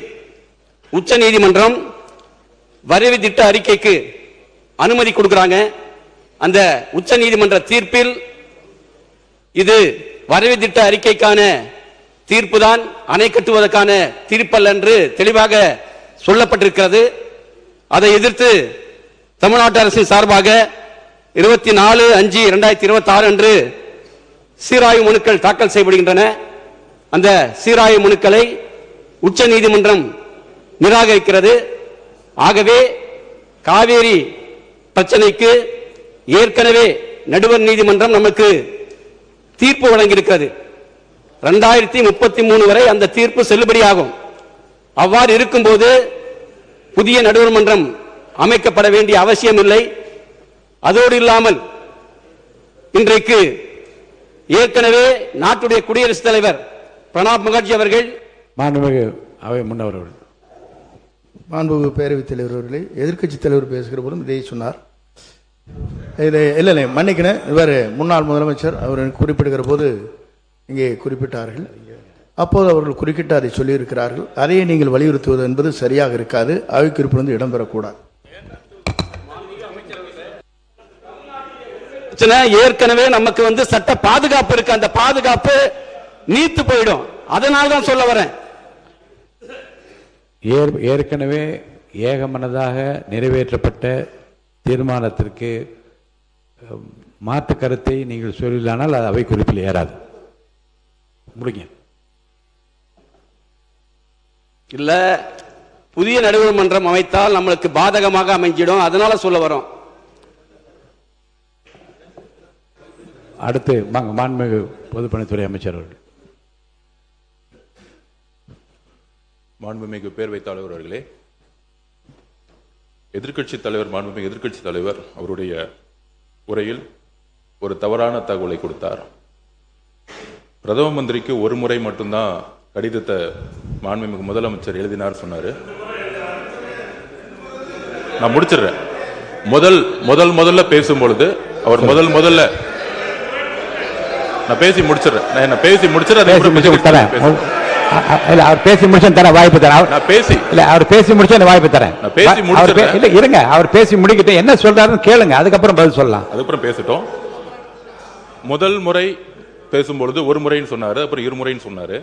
உச்ச நீதிமன்றம் வரைவு திட்ட அறிக்கைக்கு அனுமதி கொடுக்கிறாங்க. அந்த உச்ச நீதிமன்ற தீர்ப்பில் இது வரைவு திட்ட அறிக்கைக்கான தீர்ப்பு தான் அணை கட்டுவதற்கான தீர்ப்பல்ல என்று தெளிவாக சொல்லப்பட்டிருக்கிறது. அதை எதிர்த்து தமிழ்நாட்டு அரசின் சார்பாக 24/5/2026 அன்று சீராய்வு மனுக்கள் தாக்கல் செய்யப்படுகின்றன. அந்த சீராய்வு மனுக்களை உச்ச நீதிமன்றம் நிராகரிக்கிறது. ஆகவே காவேரி பிரச்சனைக்கு ஏற்கனவே நடுவர் நீதிமன்றம் நமக்கு தீர்ப்பு வழங்கியிருக்கிறது. 2033 வரை அந்த தீர்ப்பு செல்லுபடியாகும். அவ்வாறு இருக்கும்போது புதிய நடுவர் மன்றம் அமைக்கப்பட வேண்டிய அவசியம் இல்லை. அதோடு இல்லாமல் இன்றைக்கு ஏற்கனவே நாட்டுடைய குடியரசுத் தலைவர் பிரணாப் முகர்ஜி அவர்கள், மாண்புமிகு அவை முன்னவர்கள், மாண்புமிகு பேரவைத் தலைவர் அவர்களே, எதிர்க்கட்சி தலைவர் பேசுகிற போதும் இதை சொன்னார். இதை இல்லை மன்னிக்கணும், இவர் முன்னாள் முதலமைச்சர் அவர் குறிப்பிடுகிற போது இங்கே குறிப்பிட்டார்கள். அப்போது அவர்கள் குறுக்கிட்டு அதை சொல்லியிருக்கிறார்கள். அதையே நீங்கள் வலியுறுத்துவது என்பது சரியாக இருக்காது. அவை குறிப்பிலிருந்து இடம்பெறக்கூடாது. ஏற்கனவே நமக்கு சட்ட பாதுகாப்பு இருக்கு. அந்த பாதுகாப்பு நீத்து போயிடும். அதனால தான் சொல்ல வரேன். ஏற்கனவே ஏகமனதாக நிறைவேற்றப்பட்ட தீர்மானத்திற்கு மாற்று கருத்தை நீங்கள் சொல்லலானால் அது அவை குறிப்பில் ஏறாது. முடிங்க. இல்ல, புதிய நடுவர் மன்றம் அமைத்தால் நம்மளுக்கு பாதகமாக அமைஞ்சிடும். அதனால சொல்ல வரோம். அடுத்து மாண்புமிகு பொதுப்பணித்துறை அமைச்சர் அவர்கள். மாண்புமிகு பேரவைத் தலைவர் அவர்களே, எதிர்க்கட்சித் தலைவர், மாண்புமிகு எதிர்க்கட்சித் தலைவர் அவருடைய உரையில் ஒரு தவறான தகவலை கொடுத்தார். பிரதம மந்திரிக்கு ஒரு முறை மட்டும்தான் கடிதத்தை மாண்புமிகு முதலமைச்சர் எழுதினார் சொன்னாரு. நான் முடிச்சிடுறேன். முதல்ல பேசும்பொழுது அவர் முதல்ல நான் பேசி முடிச்சிடுறேன். அவர் பேசி முடிச்சு தர வாய்ப்பு தரேன். அவர் பேசி முடிச்சு அந்த வாய்ப்பு தரேன். இருங்க, அவர் பேசி முடிக்கிட்டு என்ன சொல்றாருன்னு கேளுங்க, அதுக்கப்புறம் பதில் சொல்லலாம். அதுக்கப்புறம் பேசிட்டோம். முதல் முறை பேசும்பொழுது ஒரு முறைன்னு சொன்னாரு, அப்புறம் இருமுறைன்னு சொன்னாரு.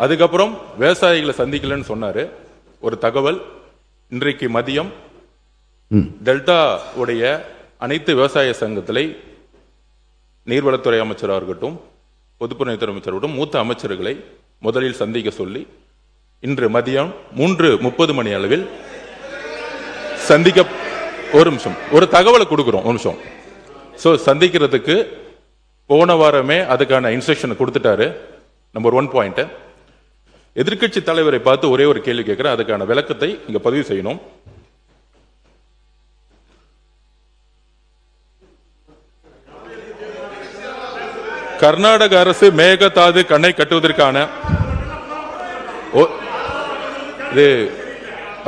அதுக்கப்புறம் விவசாயிகளை சந்திக்கலன்னு சொன்னாரு. ஒரு தகவல், இன்றைக்கு மதியம் டெல்டா உடைய அனைத்து விவசாய சங்கத்திலே நீர்வளத்துறை அமைச்சராக இருக்கட்டும், பொதுப்பணித்துறை அமைச்சரோடும் மூத்த அமைச்சர்களை முதலில் சந்திக்க சொல்லி இன்று மதியம் 3:30 மணி அளவில் சந்திக்க ஒரு நிமிஷம் ஒரு தகவலை கொடுக்கிறோம். ஒரு நிமிஷம். சந்திக்கிறதுக்கு போன வாரமே அதுக்கான இன்ஸ்ட்ரக்ஷன் கொடுத்துட்டாரு. Number 1 point. எதிர்க்கட்சி தலைவரை பார்த்து ஒரே ஒரு கேள்வி கேட்கிறேன், அதுக்கான விளக்கத்தை இங்க பதிவு செய்யணும். கர்நாடக அரசு மேகதாது அணை கட்டுவதற்கான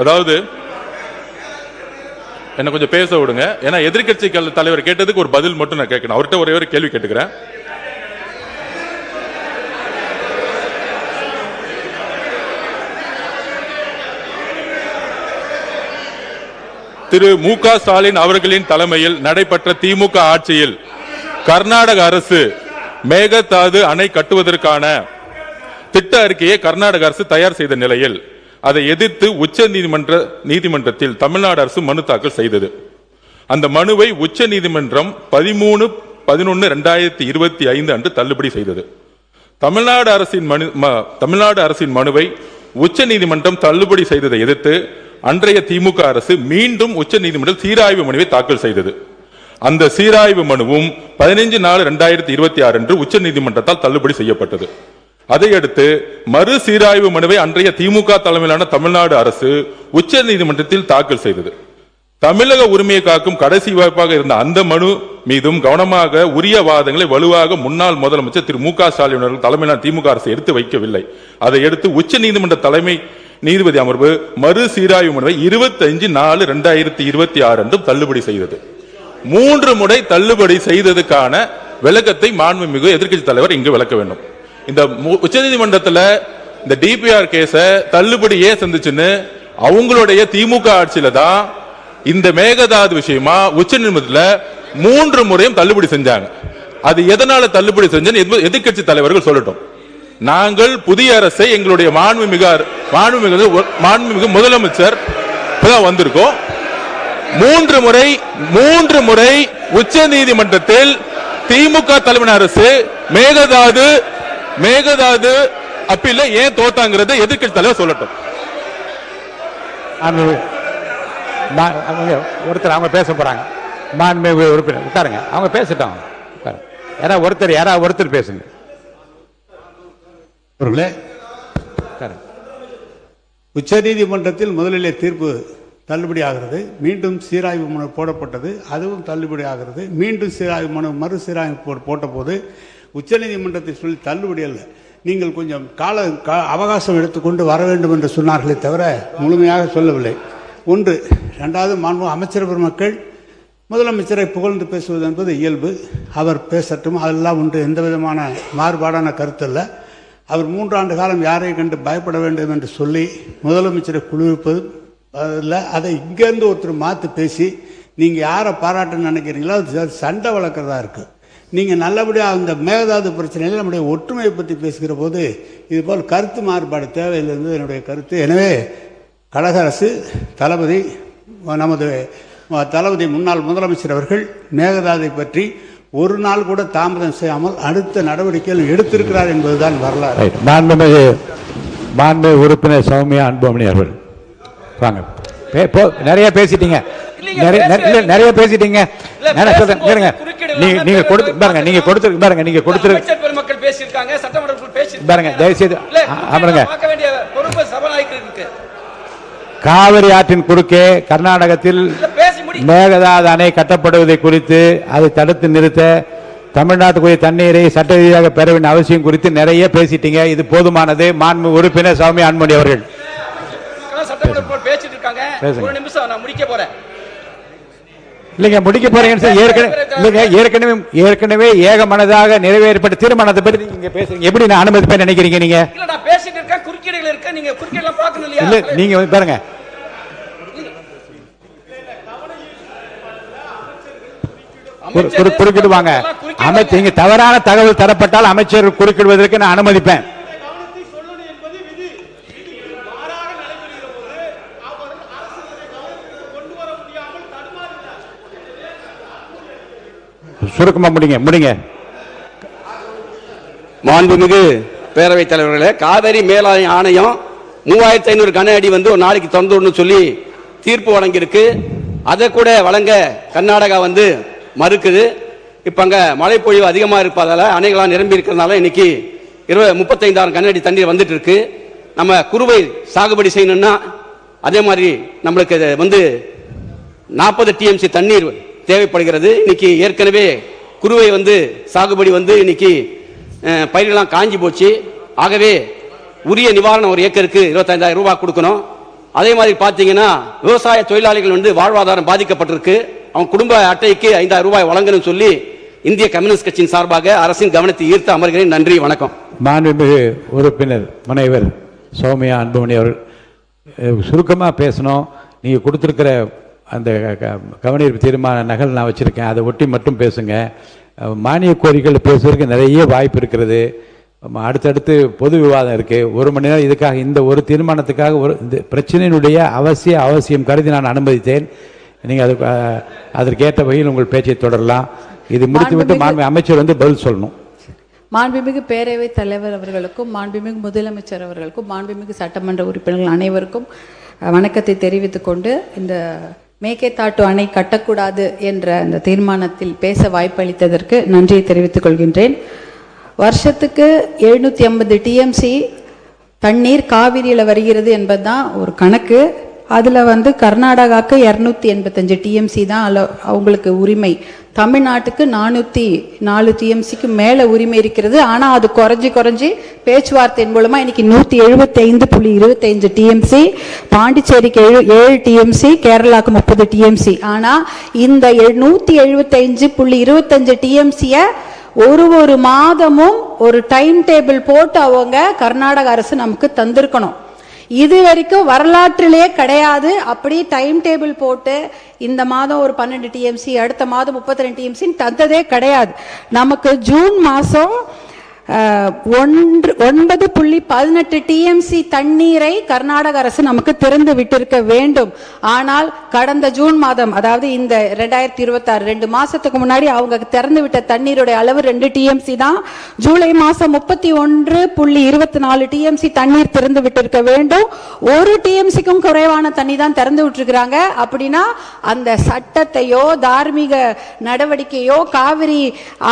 அதாவது என்ன கொஞ்சம் பேச விடுங்க. ஏன்னா எதிர்க்கட்சி தலைவர் கேட்டதுக்கு ஒரு பதில் மட்டும் நான் கேட்கணும். அவர்கிட்ட ஒரே ஒரு கேள்வி கேட்டுக்கிறேன். திரு மு.க. ஸ்டாலின் அவர்களின் தலைமையில் நடைபெற்ற திமுக ஆட்சியில் கர்நாடக அரசு மேகதாது அணை கட்டுவதற்கான திட்ட அறிக்கையை கர்நாடக அரசு தயார் செய்த நிலையில் அதை எதிர்த்து உச்ச நீதிமன்றத்தில் தமிழ்நாடு அரசு மனு தாக்கல் செய்தது. அந்த மனுவை உச்ச நீதிமன்றம் 13/11/2025 அன்று தள்ளுபடி செய்தது. தமிழ்நாடு அரசின் மனுவை உச்ச நீதிமன்றம் தள்ளுபடி செய்ததை எதிர்த்து அன்றைய திமுக அரசு மீண்டும் உச்ச நீதிமன்றம் சீராய்வு மனுவை தாக்கல் செய்தது. அந்த சீராய்வு மனுவும் 15/4/2026 அன்று உச்ச நீதிமன்றத்தால் தள்ளுபடி செய்யப்பட்டது. அதையடுத்து மறு சீராய்வு மனுவை அன்றைய திமுக தலைமையிலான தமிழ்நாடு அரசு உச்ச நீதிமன்றத்தில் தாக்கல் செய்தது. தமிழக உரிமையை காக்கும் கடைசி வாய்ப்பாக இருந்த அந்த மனு மீதும் கவனமாக உரிய வாதங்களை வலுவாக முன்னாள் முதலமைச்சர் திரு மு.க. ஸ்டாலின் அவர்கள் தலைமையிலான திமுக அரசு எடுத்து வைக்கவில்லை. அதை எடுத்து உச்ச நீதிமன்ற தலைமை நீதிபதி அமர்வு மறு சீராய்வு மனுவை 25/4/2026 அன்று தள்ளுபடி செய்தது. 3 முறை தள்ளுபடி செய்ததுக்கான விளக்கத்தை மாண்புமிகு எதிர்க்கட்சி தலைவர் இங்கு விளக்க வேண்டும். இந்த உச்சநீதிமன்றத்தில் இந்த டிபிஆர் கேஸ தள்ளுபடி ஏன் சந்திச்சுன்னு அவங்களுடைய திமுக ஆட்சியில தான் இந்த மேகதாது விஷயமா உச்சநீதிமன்றத்தில் 3 முறையும் தள்ளுபடி செஞ்சாங்க. அது எதனால தள்ளுபடி செஞ்சு எதிர்க்கட்சி தலைவர்கள் சொல்லட்டும். நாங்கள் புதிய அரசை எங்களுடைய மாண்புமிகு முதலமைச்சர் வந்திருக்கோம். 3 முறை உச்ச நீதிமன்றத்தில் திமுக தலைமை அரசு மேகதாது அப்பீல்ல ஏன் தோத்தாங்கிறத எதிர்க்கட்சி தலைவர் சொல்லட்டும். ஒருத்தர் அவங்க பேச போறாங்க. மாண்புமிகு உறுப்பினர் உட்காருங்க, அவங்க பேசட்டும். யாராவது ஒருத்தர் பேசுங்க. உச்ச நீதிமன்றத்தில் முதலிலே தீர்ப்பு தள்ளுபடி ஆகிறது. மீண்டும் சீராய்வு மனு போடப்பட்டது, அதுவும் தள்ளுபடி ஆகிறது. மீண்டும் சீராய்வு மனு மறு சீராய்வு போட்ட போது உச்சநீதிமன்றத்தை சொல்லி தள்ளுபடி அல்ல, நீங்கள் கொஞ்சம் அவகாசம் எடுத்துக்கொண்டு வர வேண்டும் என்று சொன்னார்களே தவிர முழுமையாக சொல்லவில்லை. ஒன்று. ரெண்டாவது, மாண்பு அமைச்சர் பெருமக்கள் முதலமைச்சரை புகழ்ந்து பேசுவது என்பது இயல்பு, அவர் பேசட்டும், அதெல்லாம் ஒன்று, எந்த விதமான மாறுபாடான கருத்து அல்ல. அவர் 3 ஆண்டு காலம் யாரை கண்டு பயப்பட வேண்டும் என்று சொல்லி முதலமைச்சரை குளிர்ப்பது இல்லை. அதை இங்கேருந்து ஒருத்தர் மாற்றி பேசி நீங்கள் யாரை பாராட்டுன்னு நினைக்கிறீங்களோ அது சண்டை வளர்க்குறதா இருக்குது. நீங்கள் நல்லபடியாக அந்த மேகதாது பிரச்சனையில் நம்முடைய ஒற்றுமையை பற்றி பேசுகிற போது இதுபோல் கருத்து மாறுபாடு தேவையில்லை என்னுடைய கருத்து. எனவே கழக அரசு நமது தளபதி முன்னாள் முதலமைச்சர் அவர்கள் மேகதாதை பற்றி ஒரு நாள் கூட தாமதம் செய்யாமல் அடுத்த நடவடிக்கைகள் எடுத்திருக்கிறார் என்பதுதான் வரலாறு. மாண்புமிகு உறுப்பினர் சௌமியா அன்புமணி அவர்கள் வாங்க. நிறைய பேசிட்டீங்க. நீங்க கொடுத்து பாருங்க, நீங்க கொடுத்து பாருங்க, நீங்க கொடுத்து பெருமக்கள் பேசியிருக்காங்க, சட்டமன்றத்தில் பேசியிருக்காங்க பாருங்க. தயவுசெய்து அமருங்க. காவிரி ஆற்றின் குறுக்கே கர்நாடகத்தில் மேகதாது அணை கட்டப்படுவதை குறித்து அதை தடுத்து நிறுத்த தமிழ்நாட்டுக்குரிய தண்ணீரை சட்ட ரீதியாக பெற வேண்டிய அவசியம் குறித்து நிறைய பேசிட்டீங்க. இது போதுமானது. மாண்பு உறுப்பினர் சௌமியா அன்புமணி அவர்கள் இல்லைங்க, முடிக்க போறீங்க. ஏற்கனவே ஏக மனதாக நிறைவேற்றப்பட்ட தீர்மானத்தை பற்றி நீங்க பேசுறீங்க. எப்படி நான் அனுமதிப்பேன் நினைக்கிறீங்க? நீங்க நீங்க பாருங்க, குறுக்கிடுவாங்க. அமைச்சர் தவறான தகவல் தரப்பட்டால் அமைச்சர் குறுக்கிடுவதற்கு நான் அனுமதிப்பேன். சுருக்கமா முடிங்க. மாண்புமிகு பேரவைத் தலைவர்களே, காவிரி மேலாண்மை ஆணையம் 3500 கன அடி வந்து ஒரு நாளைக்கு திறந்து விடணும்னு சொல்லி தீர்ப்பு வழங்கியிருக்கு. அதை கூட வழங்க கர்நாடகா வந்து மறுக்குது. இப்போ அங்கே மழைப்பொழிவு அதிகமாக இருப்பதால அணைகளாக நிரம்பி இருக்கிறதுனால இன்னைக்கு 35,000 கன அடி தண்ணீர் வந்துட்டு இருக்கு. நம்ம குறுவை சாகுபடி செய்யணும்னா அதே மாதிரி நம்மளுக்கு வந்து 40 TMC தண்ணீர் தேவைப்படுகிறது. இன்னைக்கு ஏற்கனவே குறுவை வந்து சாகுபடி வந்து இன்னைக்கு பயிர்கள்லாம் காஞ்சி போச்சு. ஆகவே உரிய நிவாரணம் ஒரு ஏக்கருக்கு 25,000 ரூபாய் கொடுக்கணும். அதே மாதிரி பார்த்தீங்கன்னா விவசாய தொழிலாளிகள் வந்து வாழ்வாதாரம் பாதிக்கப்பட்டிருக்கு. அவங்க குடும்ப அட்டைக்கு 5,000 ரூபாய் வழங்கணும்னு சொல்லி இந்திய கம்யூனிஸ்ட் கட்சியின் சார்பாக அரசின் கவனத்தை ஈர்த்து அமர்கிறேன். நன்றி, வணக்கம். மாண்புமிகு உறுப்பினர் முனைவர் சௌமியா அன்புமணி அவர்கள் சுருக்கமாக பேசணும். நீங்கள் கொடுத்துருக்கிற அந்த கவனீர்ப்பு தீர்மான நகல் நான் வச்சுருக்கேன், அதை ஒட்டி மட்டும் பேசுங்க. மானிய கோரிக்கைகள் பேசுவதற்கு நிறைய வாய்ப்பு இருக்கிறது. அடுத்தடுத்து பொது விவாதம் இருக்குது. 1 மணி நேரம் இதுக்காக, இந்த ஒரு தீர்மானத்துக்காக இந்த பிரச்சனையினுடைய அவசியம் கருதி நான் அனுமதித்தேன். நீங்கள் அதற்கேற்ற வகையில் உங்கள் பேச்சை தொடரலாம். இது முடித்துவிட்டு அமைச்சர் வந்து பதில் சொல்லணும். மாண்புமிகு பேரவைத் தலைவர் அவர்களுக்கும், மாண்புமிகு முதலமைச்சர் அவர்களுக்கும், மாண்புமிகு சட்டமன்ற உறுப்பினர்கள் அனைவருக்கும் வணக்கத்தை தெரிவித்துக் கொண்டு, இந்த மேகேதாட்டு அணை கட்டக்கூடாது என்ற இந்த தீர்மானத்தில் பேச வாய்ப்பளித்ததற்கு நன்றியை தெரிவித்துக் கொள்கின்றேன். வருஷத்துக்கு 750 TMC தண்ணீர் காவிரியில் வருகிறது என்பதுதான் ஒரு கணக்கு. அதில் வந்து கர்நாடகாவுக்கு 285 TMC தான் அவங்களுக்கு உரிமை. தமிழ்நாட்டுக்கு 404 TMCக்கு மேலே உரிமை இருக்கிறது. ஆனால் அது குறைஞ்சி பேச்சுவார்த்தையின் மூலமாக இன்னைக்கு 175.25 TMC, பாண்டிச்சேரிக்கு 7 TMC, கேரளாவுக்கு 30 TMC. ஆனால் இந்த 175.25 TMCயை ஒரு மாதமும் ஒரு டைம் டேபிள் போட்டு அவங்க கர்நாடக அரசு நமக்கு தந்திருக்கணும். இது வரைக்கும் வரலாற்றிலேயே கிடையாது. அப்படி டைம் டேபிள் போட்டு இந்த மாதம் ஒரு 12 TMC, அடுத்த மாதம் 32 TMC தந்ததே கிடையாது. நமக்கு ஜூன் மாதம் 9.18 TMC தண்ணீரை கர்நாடக அரசு நமக்கு திறந்து விட்டிருக்க வேண்டும். ஆனால் கடந்த ஜூன் மாதம், அதாவது இந்த 2026 2 மாசத்துக்கு முன்னாடி அவங்க திறந்து விட்ட தண்ணீருடைய அளவு 2 TMC தான். ஜூலை மாசம் 31.24 TMC தண்ணீர் திறந்து விட்டிருக்க வேண்டும். 1 TMCக்கும் குறைவான தண்ணி தான் திறந்து விட்டுருக்காங்க. அப்படின்னா அந்த சட்டத்தையோ தார்மீக நடவடிக்கையோ காவிரி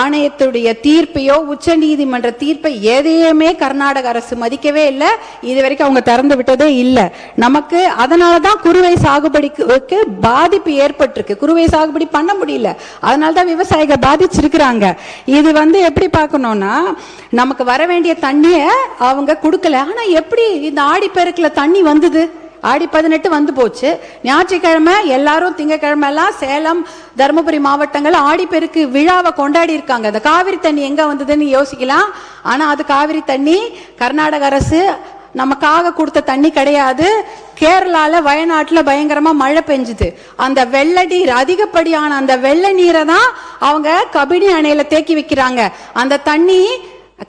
ஆணையத்துடைய தீர்ப்பையோ உச்ச நீதிமன்ற தீர்ப்பை எதையுமே கர்நாடக அரசு மதிக்கவே இல்லை. இது வரைக்கும் அவங்க திறந்து விட்டதே இல்லை. நமக்கு அதனாலதான் குறுவை சாகுபடிக்கு பாதிப்பு ஏற்பட்டிருக்கு. குறுவை சாகுபடி பண்ண முடியல, அதனாலதான் விவசாயிகள் பாதிச்சிருக்கிறாங்க. இது வந்து எப்படி பார்க்கணும்னா, நமக்கு வர வேண்டிய தண்ணிய அவங்க கொடுக்கல. ஆனா எப்படி இந்த ஆடிப்பெருக்குல தண்ணி வந்தது? ஆடி 18 வந்து போச்சு. ஞாயிற்றுக்கிழமை எல்லாரும், திங்கக்கிழமை எல்லாம் சேலம் தருமபுரி மாவட்டங்கள் ஆடிப்பெருக்கு விழாவை கொண்டாடி இருக்காங்க. அந்த காவிரி தண்ணி எங்க வந்ததுன்னு யோசிக்கலாம். ஆனா அது காவிரி தண்ணி கர்நாடக அரசு நமக்காக கொடுத்த தண்ணி கிடையாது. கேரளால வயநாட்டுல பயங்கரமா மழை பெஞ்சுது. அந்த வெள்ள நீர், அதிகப்படியான அந்த வெள்ள நீரை தான் அவங்க கபினி அணையில தேக்கி வைக்கிறாங்க. அந்த தண்ணி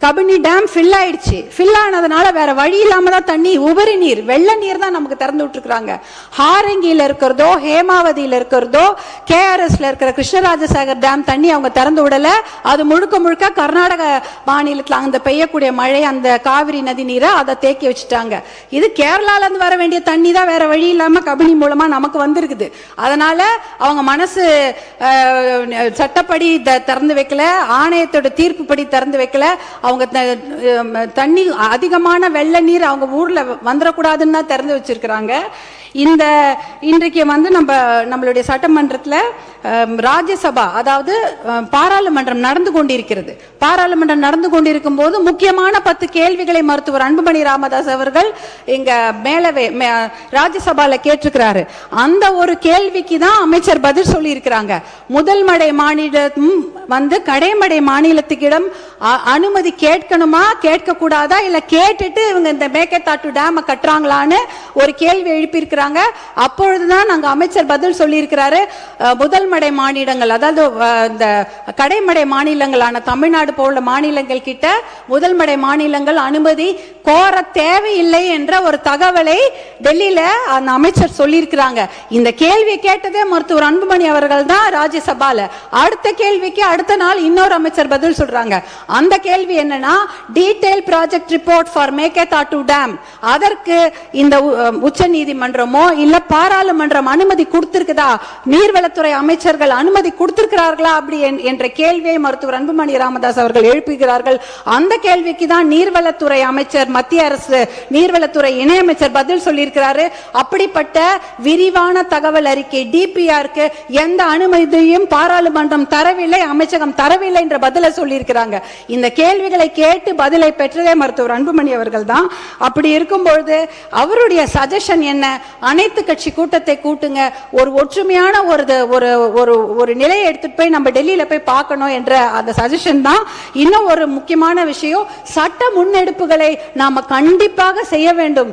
கபினி டேம் ஃபில் ஆயிடுச்சு. ஃபில் ஆனதுனால வேற வழி இல்லாம தான் தண்ணி, உபரி நீர், வெள்ள நீர் தான் நமக்கு திறந்து விட்டுருக்காங்க. ஹாரங்கியில இருக்கிறதோ, ஹேமாவதியில இருக்கிறதோ, KRSல இருக்கிற கிருஷ்ணராஜசாகர் டேம் தண்ணி அவங்க திறந்து விடல. அது முழுக்க கர்நாடக மாநிலத்தில் அந்த பெய்யக்கூடிய மழை, அந்த காவிரி நதி நீரை அதை தேக்கி வச்சுட்டாங்க. இது கேரளால இருந்து வர வேண்டிய தண்ணி தான் வேற வழி இல்லாம கபினி மூலமா நமக்கு வந்திருக்குது. அதனால அவங்க மனசு சட்டப்படி திறந்து வைக்கல, ஆணையத்தோட தீர்ப்பு படி திறந்து வைக்கல. அவங்க தண்ணி அதிகமான வெள்ள நீர் அவங்க ஊர்ல வந்துடக்கூடாதுன்னு தான் திறந்து வச்சிருக்கிறாங்க. இன்றைக்கு வந்து நம்மளுடைய சட்டமன்றத்தில் ராஜ்யசபா, அதாவது பாராளுமன்றம் நடந்து கொண்டிருக்கிறது. பாராளுமன்றம் நடந்து கொண்டிருக்கும் போது முக்கியமான 10 கேள்விகளை மருத்துவர் அன்புமணி ராமதாஸ் அவர்கள் இங்க மேலவே ராஜ்யசபால கேட்டிருக்கிறாரு. அந்த ஒரு கேள்விக்கு தான் அமைச்சர் பதில் சொல்லி இருக்கிறாங்க. முதல் மடை மாநிலம் வந்து கடைமடை மாநிலத்துக்கிடம் அனுமதி கேட்கணுமா, கேட்க கூடாதா, இல்ல கேட்டுட்டு இவங்க இந்த மேகேதாட்டு டேம் கட்டுறாங்களான்னு ஒரு கேள்வி எழுப்பியிருக்கிறாங்க. கேட்டிருக்கிறாங்க. அப்பொழுதுதான் நாங்க அமைச்சர் பதில் சொல்லியிருக்கிறாரு, முதல் மடை மாநிலங்கள், அதாவது இந்த கடைமடை மாநிலங்களான தமிழ்நாடு போல மாநிலங்கள் கிட்ட முதல் மடை மாநிலங்கள் அனுமதி கோர தேவையில்லை என்ற ஒரு தகவலை டெல்லியில அந்த அமைச்சர் சொல்லியிருக்கிறாங்க. இந்த கேள்வியை கேட்டதே மருத்துவர் அன்புமணி அவர்கள் தான் ராஜ்யசபால. அடுத்த கேள்விக்கு அடுத்த நாள் இன்னொரு அமைச்சர் பதில் சொல்றாங்க. அந்த கேள்வி என்னன்னா, detail project report for Mekedatu dam, அதற்கு இந்த உச்ச நீதிமன்றமோ இல்ல பாராளுமன்றம் அனுமதி கொடுத்திருக்குதா, நீர்வளத்துறை அமைச்சர்கள் அனுமதி கொடுத்திருக்கிறார்களா அப்படி என்ற கேள்வியை மருத்துவர் அன்புமணி ராமதாஸ் அவர்கள் எழுப்புகிறார்கள். அந்த கேள்விக்கு தான் நீர்வளத்துறை அமைச்சர், மத்திய அரசு நீர்வளத்துறை இணையமைச்சர் பதில் சொல்லியிருக்கிறாரு. அப்படிப்பட்ட விரிவான தகவல் அறிக்கை டிபிஆருக்கு எந்த அனுமதியும் பாராளுமன்றம் தரவில்லை, அமைச்சகம் தரவில்லை என்ற பதிலை சொல்லியிருக்கிறாங்க. இந்த கேள்விகளை கேட்டு பதிலை பெற்றதே மருத்துவர் அன்புமணி அவர்கள் தான். அப்படி இருக்கும்பொழுது அவருடைய சஜஷன் என்ன, அனைத்து கட்சி கூட்டத்தை கூட்டுங்க, ஒரு ஒற்றுமையான ஒரு நிலையை எடுத்துட்டு போய் நம்ம டெல்லியில போய் பார்க்கணும் என்ற அந்த சஜஷன் தான். இன்னும் ஒரு முக்கியமான விஷயம், சட்ட முன்னெடுப்புகளை நாம கண்டிப்பாக செய்ய வேண்டும்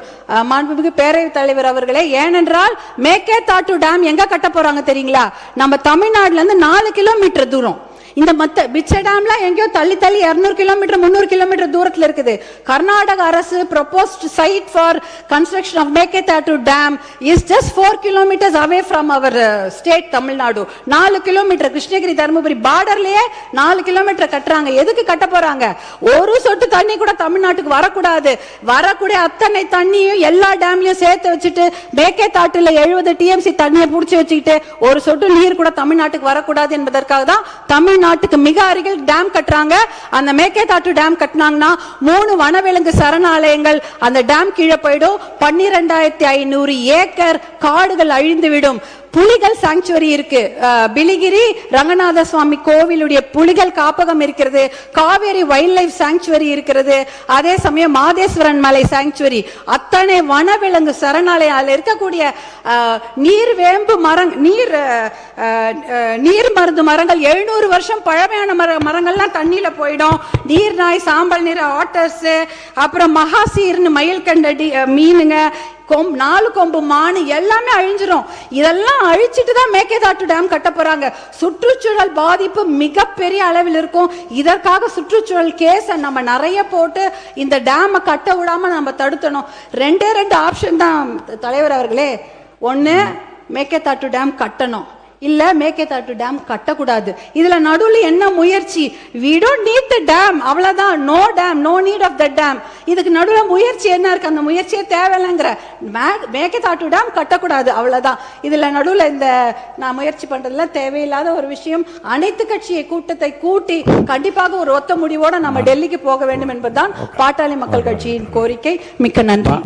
மாண்புமிகு பேரவைத் தலைவர் அவர்களே. ஏனென்றால் மேகதாட்டு டேம் எங்க கட்ட போறாங்க தெரியுங்களா? நம்ம தமிழ்நாடுல இருந்து 4 கிலோமீட்டர் தூரம். இந்த மத்த பிச்சை டேம்லாம் எங்கேயோ தள்ளி 200 கிலோமீட்டர் 300 கிலோமீட்டர் தூரத்தில் இருக்குது. கர்நாடக அரசு proposed site for construction of Meketatu dam is just 4 kilometers away from our state Tamil Nadu. 4 kilometre Krishnagiri Dharmapuri பார்டர்லயே 4 கிலோமீட்டர் கட்டுறாங்க. எதுக்கு கட்ட போறாங்க? ஒரு சொட்டு தண்ணி கூட தமிழ்நாட்டுக்கு வரக்கூடாது. வரக்கூடிய அத்தனை தண்ணியும் எல்லா டேம்லயும் சேர்த்து வச்சுட்டு மேகதாட்டுல 70 TMC தண்ணியை புடிச்சு வச்சுக்கிட்டு ஒரு சொட்டு நீர் கூட தமிழ்நாட்டுக்கு வரக்கூடாது என்பதற்காக தான் தமிழ்நாட்டுக்கு மிக அருகில் டேம் கட்டுறாங்க. அந்த மேகதாட்டு டேம் கட்டினாங்கன்னா 3 வனவிலங்கு சரணாலயங்கள் அந்த டேம் கீழே போயிடும். 12,500 ஏக்கர் காடுகள் அழிந்துவிடும். புலிகள் சாங்சுவரி இருக்கு, பிலிகிரி ரங்கநாத சுவாமி கோவிலுடைய புலிகள் காப்பகம் இருக்கிறது, காவேரி வைல்ட் லைஃப் சாங்சுவரி இருக்கிறது, அதே சமயம் மாதேஸ்வரன் மலை சாங்சுவரி, அத்தனை வனவிலங்கு சரணாலயம் இருக்கக்கூடிய நீர்வேம்பு நீர் மருந்து மரங்கள் 700 வருஷம் பழமையான மரங்கள்லாம் தண்ணியில போயிடும். நீர் நாய், சாம்பல் நீர் ஆட்டர்ஸ், அப்புறம் மகாசீர்னு மயில் கண்ட மீனுங்க, 4 கொம்பு மானு எல்லாமே அழிஞ்சிரும். இதெல்லாம் அழிச்சிட்டு தான் மேகதாட்டு டேம் கட்ட போறாங்க. சுற்றுச்சூழல் பாதிப்பு மிகப்பெரிய அளவில் இருக்கும். இதற்காக சுற்றுச்சூழல் கேஸ நம்ம நிறைய போட்டு இந்த டேமை கட்ட விடாம நம்ம தடுத்தணும். 2 ஆப்ஷன் தான் தலைவர் அவர்களே. ஒன்னு மேகதாட்டு டேம் கட்டணும், இல்ல மேகதாட்டு டேம் கட்டக்கூடாது. இதுல நடுவுல என்ன முயற்சி? we don't need the dam, அவ்வளவுதான். no dam, no need of the dam. இதுக்கு நடுவுல முயற்சி என்ன இருக்கு? அந்த முயற்சியே தேவையில்லைங்கிற. மேகதாட்டு டேம் கட்டக்கூடாது, அவ்வளவுதான். இதுல நடுவுல இந்த நான் முயற்சி பண்றதுல தேவையில்லாத ஒரு விஷயம். அனைத்து கட்சியை கூட்டத்தை கூட்டி கண்டிப்பாக ஒரு ஒத்த முடிவோட நம்ம டெல்லிக்கு போக வேண்டும் என்பதுதான் பாட்டாளி மக்கள் கட்சியின் கோரிக்கை. மிக்க நன்றி.